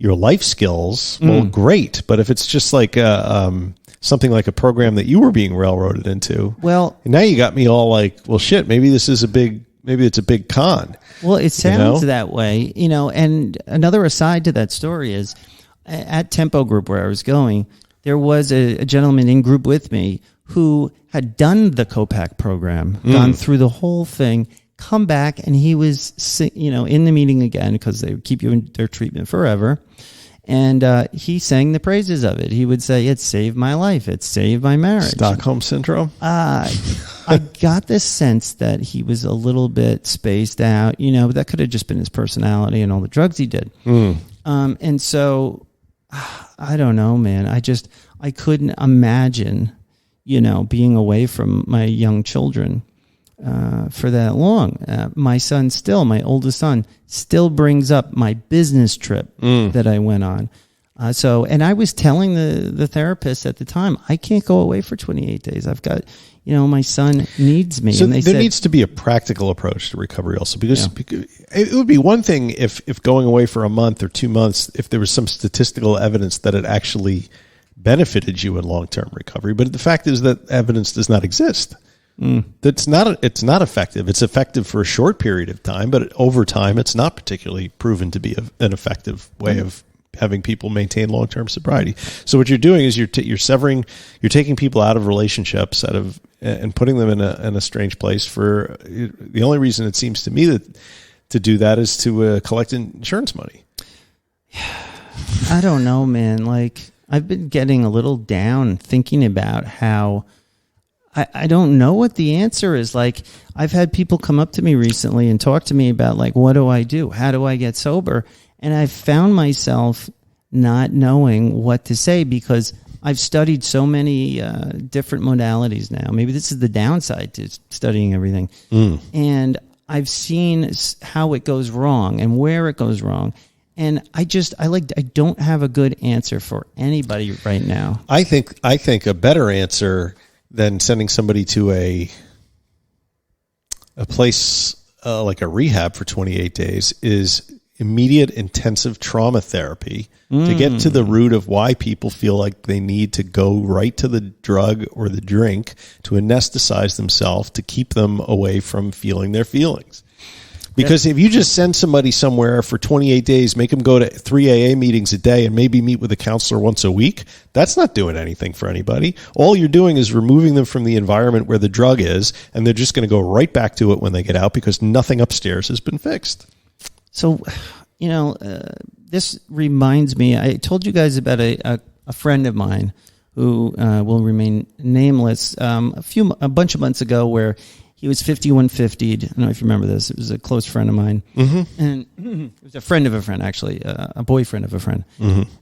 life skills, well, great. But if it's just like something like a program that you were being railroaded into. Well, and now you got me all like, well, shit, maybe it's a big con. Well, it sounds that way, and another aside to that story is at Tempo Group where I was going, there was a gentleman in group with me who had done the Copac program, gone through the whole thing, come back, and he was, in the meeting again because they would keep you in their treatment forever. And he sang the praises of it. He would say, "It saved my life. It saved my marriage." Stockholm Syndrome? I got this sense that he was a little bit spaced out, but that could have just been his personality and all the drugs he did. And so, I don't know, man. I couldn't imagine, being away from my young children for that long. My oldest son, still brings up my business trip that I went on. And I was telling the therapist at the time, I can't go away for 28 days. I've got, my son needs me. So and there needs to be a practical approach to recovery also, because it would be one thing if going away for a month or 2 months, if there was some statistical evidence that it actually benefited you in long-term recovery. But the fact is that evidence does not exist. It's not effective. It's effective for a short period of time, but over time, it's not particularly proven to be an effective way of having people maintain long-term sobriety. So what you're doing is you're taking people out of relationships, and putting them in a strange place. For the only reason it seems to me that to do that is to collect insurance money. I don't know, man. Like, I've been getting a little down thinking about how. I don't know what the answer is. Like, I've had people come up to me recently and talk to me about, like, what do I do? How do I get sober? And I've found myself not knowing what to say because I've studied so many different modalities now. Maybe this is the downside to studying everything. And I've seen how it goes wrong and where it goes wrong. And I don't have a good answer for anybody right now. I think a better answer than sending somebody to a place like a rehab for 28 days is immediate intensive trauma therapy to get to the root of why people feel like they need to go right to the drug or the drink to anesthetize themselves to keep them away from feeling their feelings. Because if you just send somebody somewhere for 28 days, make them go to 3 AA meetings a day and maybe meet with a counselor once a week, that's not doing anything for anybody. All you're doing is removing them from the environment where the drug is, and they're just going to go right back to it when they get out because nothing upstairs has been fixed. So, this reminds me, I told you guys about a friend of mine who will remain nameless a bunch of months ago where he was 5150'd. I don't know if you remember this. It was a close friend of mine. And it was a friend of a friend, actually, a boyfriend of a friend.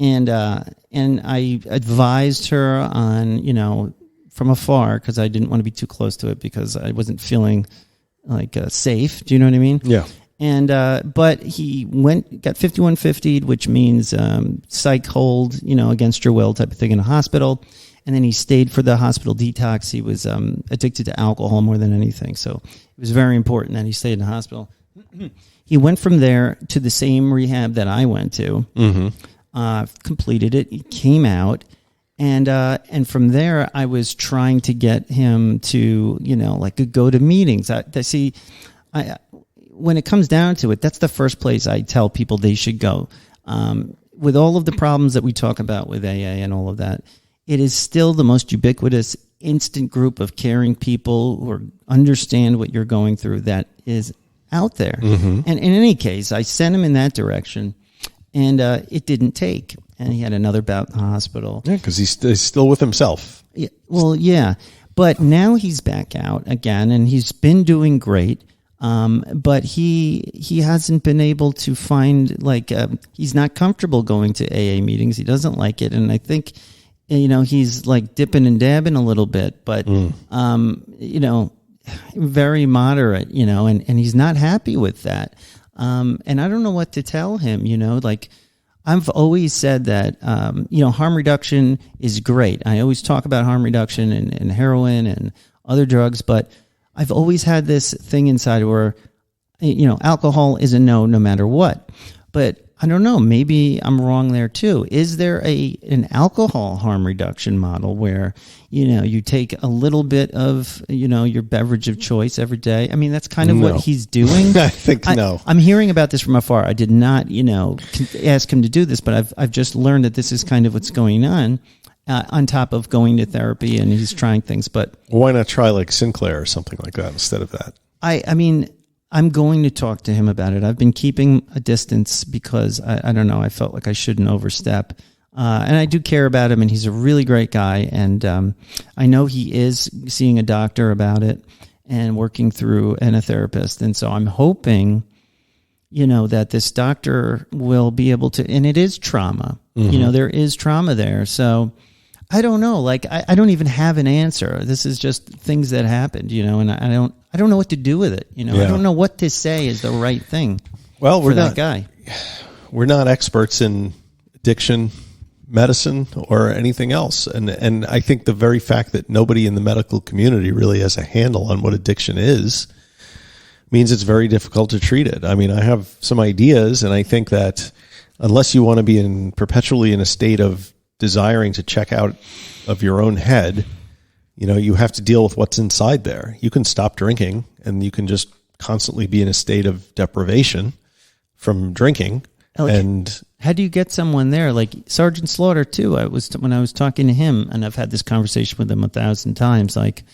And I advised her on, from afar, because I didn't want to be too close to it because I wasn't feeling like safe. Do you know what I mean? Yeah. And but he got 5150'd, which means psych hold, against your will type of thing in a hospital. And then he stayed for the hospital detox. He was addicted to alcohol more than anything. So it was very important that he stayed in the hospital. He went from there to the same rehab that I went to, completed it. He came out. And from there, I was trying to get him to, go to meetings. When it comes down to it, that's the first place I tell people they should go. With all of the problems that we talk about with AA and all of that, it is still the most ubiquitous, instant group of caring people who understand what you're going through that is out there. And in any case, I sent him in that direction, and it didn't take. And he had another bout in the hospital. Yeah, because he's still with himself. Yeah, well, yeah. But now he's back out again, and he's been doing great. But he hasn't been able to find, he's not comfortable going to AA meetings. He doesn't like it. And I think, he's like dipping and dabbing a little bit, but, very moderate, and he's not happy with that. And I don't know what to tell him, I've always said that, harm reduction is great. I always talk about harm reduction and heroin and other drugs, but I've always had this thing inside where, alcohol is a no matter what. But I don't know, maybe I'm wrong there too. Is there an alcohol harm reduction model where, you take a little bit of, your beverage of choice every day? I mean, that's kind of what he's doing. I think no. I'm hearing about this from afar. I did not, ask him to do this, but I've just learned that this is kind of what's going on top of going to therapy, and he's trying things. But why not try like Sinclair or something like that instead of that? I mean, I'm going to talk to him about it. I've been keeping a distance because I don't know. I felt like I shouldn't overstep. And I do care about him, and he's a really great guy. And I know he is seeing a doctor about it and working through and a therapist. And so I'm hoping, that this doctor will be able to, and it is trauma. Mm-hmm. There is trauma there. So I don't know. Like, I don't even have an answer. This is just things that happened, and I don't know what to do with it. I don't know what to say is the right thing. Well, for that guy. We're not experts in addiction medicine or anything else. And I think the very fact that nobody in the medical community really has a handle on what addiction is means it's very difficult to treat it. I mean, I have some ideas, and I think that unless you want to be perpetually in a state of desiring to check out of your own head, you have to deal with what's inside there. You can stop drinking, and you can just constantly be in a state of deprivation from drinking. And how do you get someone there? Like Sergeant Slaughter too. When I was talking to him, and I've had this conversation with him 1,000 times. Like,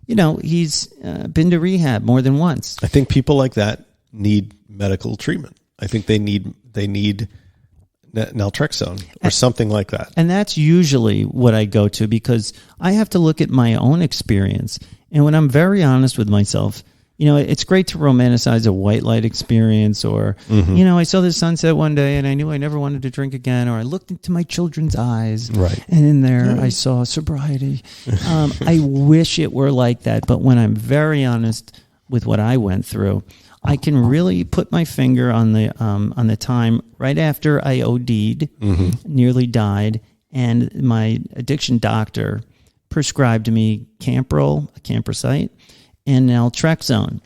he's been to rehab more than once. I think people like that need medical treatment. I think they need naltrexone or something like that. And that's usually what I go to, because I have to look at my own experience. And when I'm very honest with myself, it's great to romanticize a white light experience, or, I saw the sunset one day and I knew I never wanted to drink again, or I looked into my children's eyes, right, and in there I saw sobriety. I wish it were like that. But when I'm very honest with what I went through, I can really put my finger on the time right after I OD'd, nearly died, and my addiction doctor prescribed me Campril, Camprosite, and naltrexone.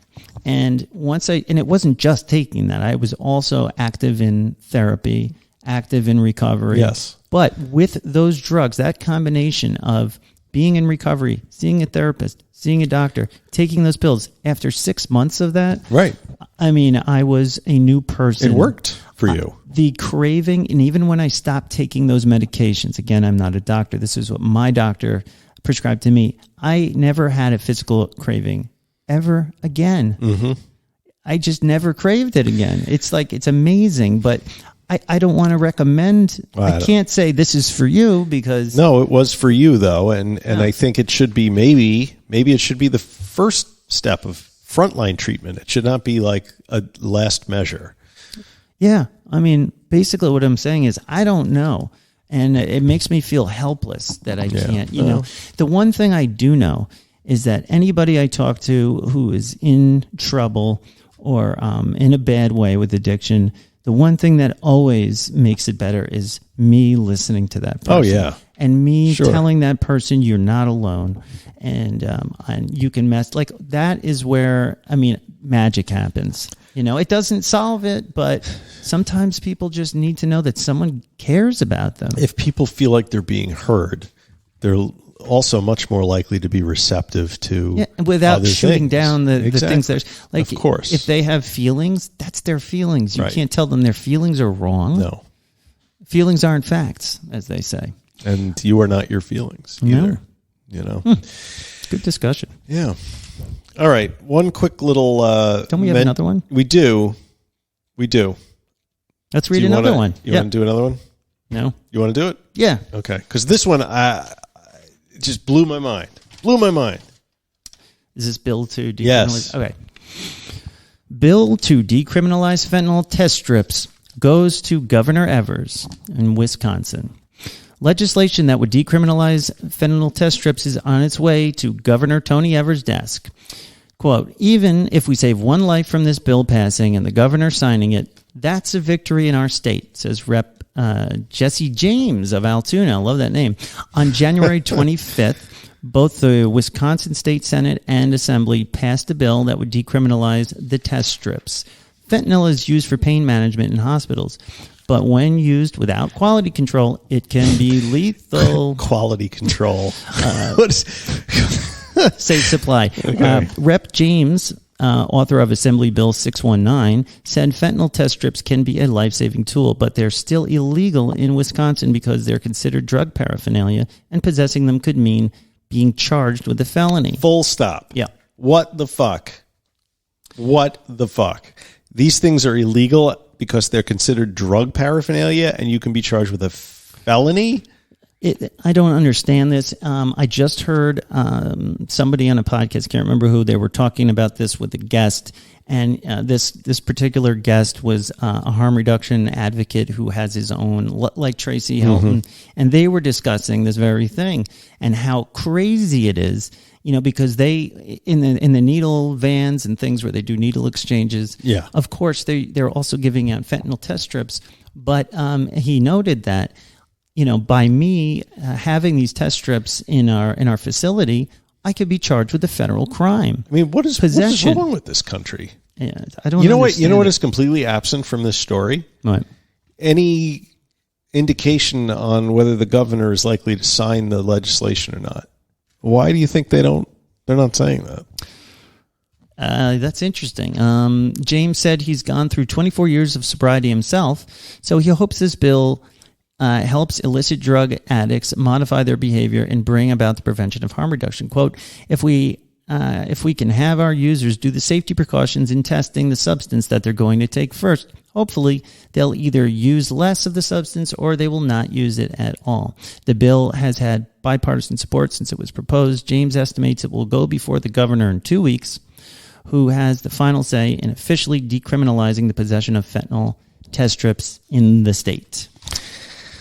And and it wasn't just taking that. I was also active in therapy, active in recovery. Yes. But with those drugs, that combination of being in recovery, seeing a therapist, seeing a doctor, taking those pills, after 6 months of that, right. I mean, I was a new person. It worked for you. The craving, and even when I stopped taking those medications, again, I'm not a doctor. This is what my doctor prescribed to me. I never had a physical craving ever again. Mm-hmm. I just never craved it again. It's amazing, but I don't want to recommend. I can't say this is for you, because no, it was for you though, and I think it should be maybe it should be the first step of frontline treatment. It should not be like a last measure. Yeah, I mean, basically what I'm saying is I don't know, and it makes me feel helpless that I can't. The one thing I do know is that anybody I talk to who is in trouble or in a bad way with addiction, the one thing that always makes it better is me listening to that person. Oh, yeah. And me telling that person you're not alone, and you can mess. Like, that is where, magic happens. It doesn't solve it, but sometimes people just need to know that someone cares about them. If people feel like they're being heard, they're also much more likely to be receptive to without shooting down the things there's like, of course, if they have feelings, that's their feelings. You can't tell them their feelings are wrong. No, feelings aren't facts, as they say, and you are not your feelings either. Good discussion. Yeah. All right, one quick little don't we have another one? We do. Let's read another one. You want to do another one? No. You want to do it? Yeah. Okay, because this one it just blew my mind. Is this bill to decriminalize? Yes. Okay. Bill to decriminalize fentanyl test strips goes to Governor Evers in Wisconsin. Legislation that would decriminalize fentanyl test strips is on its way to Governor Tony Evers' desk. Quote, even if we save one life from this bill passing and the governor signing it, that's a victory in our state, says Rep. Jesse James of Altoona. I love that name. On January 25th, both the Wisconsin State Senate and Assembly passed a bill that would decriminalize the test strips. Fentanyl is used for pain management in hospitals. but when used without quality control, it can be lethal. Quality control. What is... Safe supply. Okay. Rep. James, author of Assembly Bill 619, said fentanyl test strips can be a life-saving tool, but they're still illegal in Wisconsin because they're considered drug paraphernalia, and possessing them could mean being charged with a felony. Full stop. Yeah. What the fuck? What the fuck? These things are illegal because they're considered drug paraphernalia, and you can be charged with a felony? I don't understand this. I just heard somebody on a podcast, can't remember who, they were talking about this with a guest, and this particular guest was a harm reduction advocate who has his own, like Tracy Helton, and they were discussing this very thing and how crazy it is, because they in the needle vans and things where they do needle exchanges. Yeah, of course they're also giving out fentanyl test strips, but he noted that. By me having these test strips in our facility, I could be charged with a federal crime. I mean, what is wrong with this country? Yeah, I don't. You know what is completely absent from this story? What? Any indication on whether the governor is likely to sign the legislation or not? Why do you think they're not saying that? That's interesting. James said he's gone through 24 years of sobriety himself, so he hopes this bill helps illicit drug addicts modify their behavior and bring about the prevention of harm reduction. Quote, if we can have our users do the safety precautions in testing the substance that they're going to take first, hopefully they'll either use less of the substance or they will not use it at all. The bill has had bipartisan support since it was proposed. James estimates it will go before the governor in 2 weeks, who has the final say in officially decriminalizing the possession of fentanyl test strips in the state.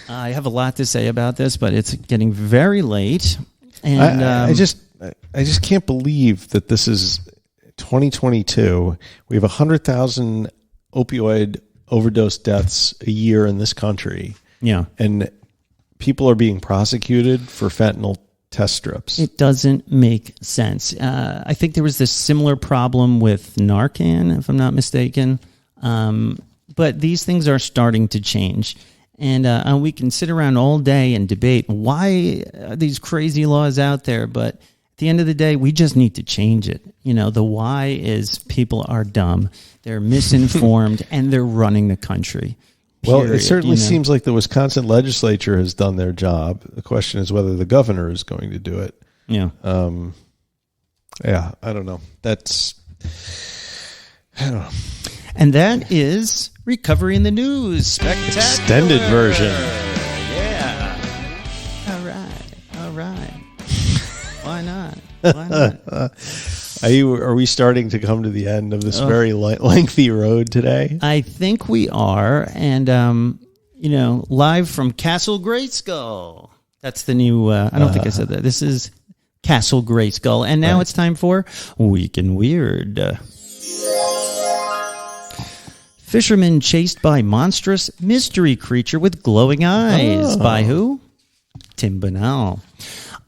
I have a lot to say about this, but it's getting very late, and I just can't believe that this is 2022. We have 100,000 opioid overdose deaths a year in this country. Yeah, and people are being prosecuted for fentanyl test strips. It doesn't make sense. I think there was this similar problem with Narcan, if I'm not mistaken, but these things are starting to change. And we can sit around all day and debate why are these crazy laws out there, but at the end of the day, we just need to change it. The why is people are dumb, they're misinformed, and they're running the country. Period. Well, it certainly seems like the Wisconsin legislature has done their job. The question is whether the governor is going to do it. Yeah. Yeah, I don't know. I don't know. And that is Recovery in the News Spectacular extended version. Yeah. All right. Why not? Are we starting to come to the end of this very lengthy road today? I think we are, and live from Castle Greyskull. That's the new. I don't think I said that. This is Castle Greyskull, and now it's time for Week in Weird. Fisherman chased by monstrous mystery creature with glowing eyes. By who? Tim Bernal.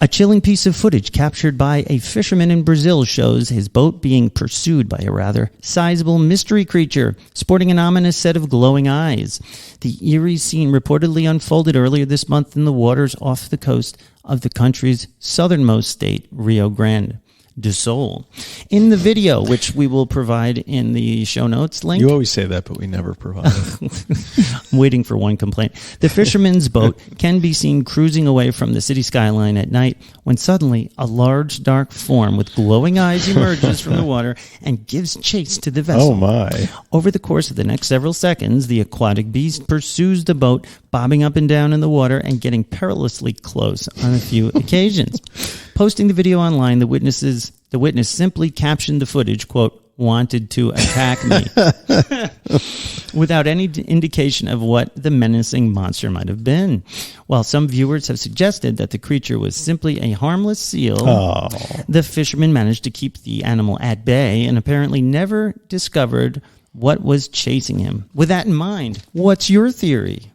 A chilling piece of footage captured by a fisherman in Brazil shows his boat being pursued by a rather sizable mystery creature sporting an ominous set of glowing eyes. The eerie scene reportedly unfolded earlier this month in the waters off the coast of the country's southernmost state, Rio Grande do Sul. In the video, which we will provide in the show notes link. You always say that, but we never provide it. I'm waiting for one complaint. The fisherman's boat can be seen cruising away from the city skyline at night when suddenly a large dark form with glowing eyes emerges from the water and gives chase to the vessel. Oh my. Over the course of the next several seconds, the aquatic beast pursues the boat, bobbing up and down in the water and getting perilously close on a few occasions. Posting the video online, the witness simply captioned the footage, quote, "wanted to attack me," without any indication of what the menacing monster might have been. While some viewers have suggested that the creature was simply a harmless seal, the fisherman managed to keep the animal at bay and apparently never discovered what was chasing him. With that in mind, what's your theory?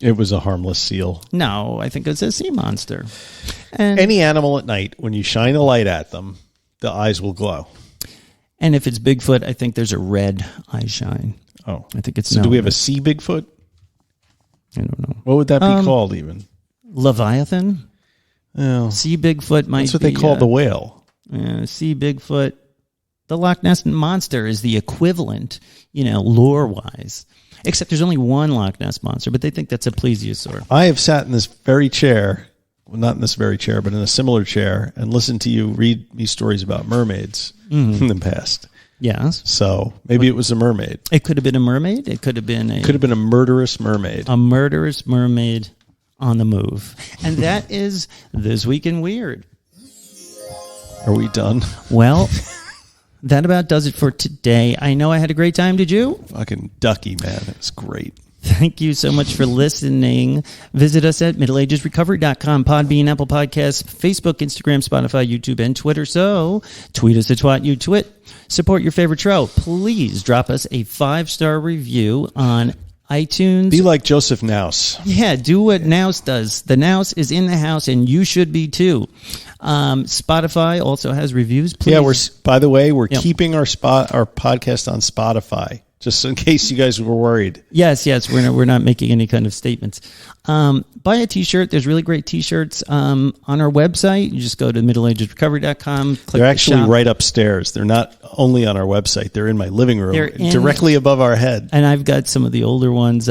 It was a harmless seal. No, I think it's a sea monster. And any animal at night, when you shine a light at them, the eyes will glow. And if it's Bigfoot, I think there's a red eye shine. Oh. I think it's so. Do we have a sea Bigfoot? I don't know. What would that be called even? Leviathan? Oh, Sea Bigfoot might be... that's what they call the whale. Sea Bigfoot. The Loch Ness Monster is the equivalent, lore-wise. Except there's only one Loch Ness Monster, but they think that's a plesiosaur. I have sat in this very chair, well, not in this very chair, but in a similar chair, and listened to you read me stories about mermaids in the past. Yes. So maybe it was a mermaid. It could have been a mermaid. It could have been a murderous mermaid. A murderous mermaid on the move. And that is This Week in Weird. Are we done? Well, that about does it for today. I know I had a great time. Did you? Fucking ducky, man. It was great. Thank you so much for listening. Visit us at middleagesrecovery.com, Podbean, Apple Podcasts, Facebook, Instagram, Spotify, YouTube, and Twitter. So tweet us at TwatUTwit. Support your favorite show. Please drop us a 5-star review on iTunes. Be like Joseph Nouse. Yeah, do what Nouse does. The Nouse is in the house, and you should be too. Spotify also has reviews. Please. Yeah, we're keeping our podcast on Spotify, just in case you guys were worried. Yes, we're not making any kind of statements. Buy a T-shirt. There's really great T-shirts on our website. You just go to middleagesrecovery.com. They're actually right upstairs. They're not only on our website. They're in my living room, directly above our head. And I've got some of the older ones.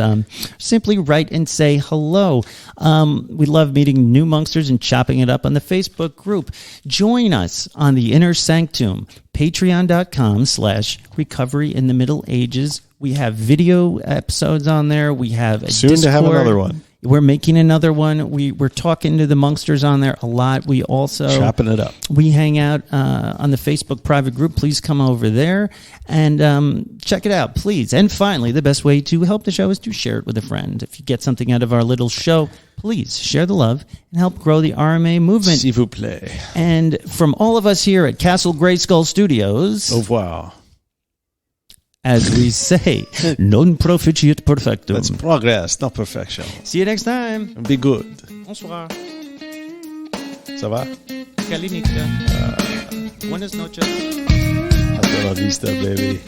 Simply write and say hello. We love meeting new Monksters and chopping it up on the Facebook group. Join us on the Inner Sanctum, patreon.com/recovery in the Middle Ages. We have video episodes on there. We have a soon Discord. To have another one. We're making another one. We're talking to the Monksters on there a lot. We also chopping it up. We hang out on the Facebook private group. Please come over there and check it out, please. And finally, the best way to help the show is to share it with a friend. If you get something out of our little show, please share the love and help grow the RMA movement. S'il vous plaît. And from all of us here at Castle Greyskull Studios, au revoir. As we say, non proficiat perfectum. That's progress, not perfection. See you next time. Be good. Bonsoir. Ça va? Kalinita. Buenas noches. Hasta la vista, baby.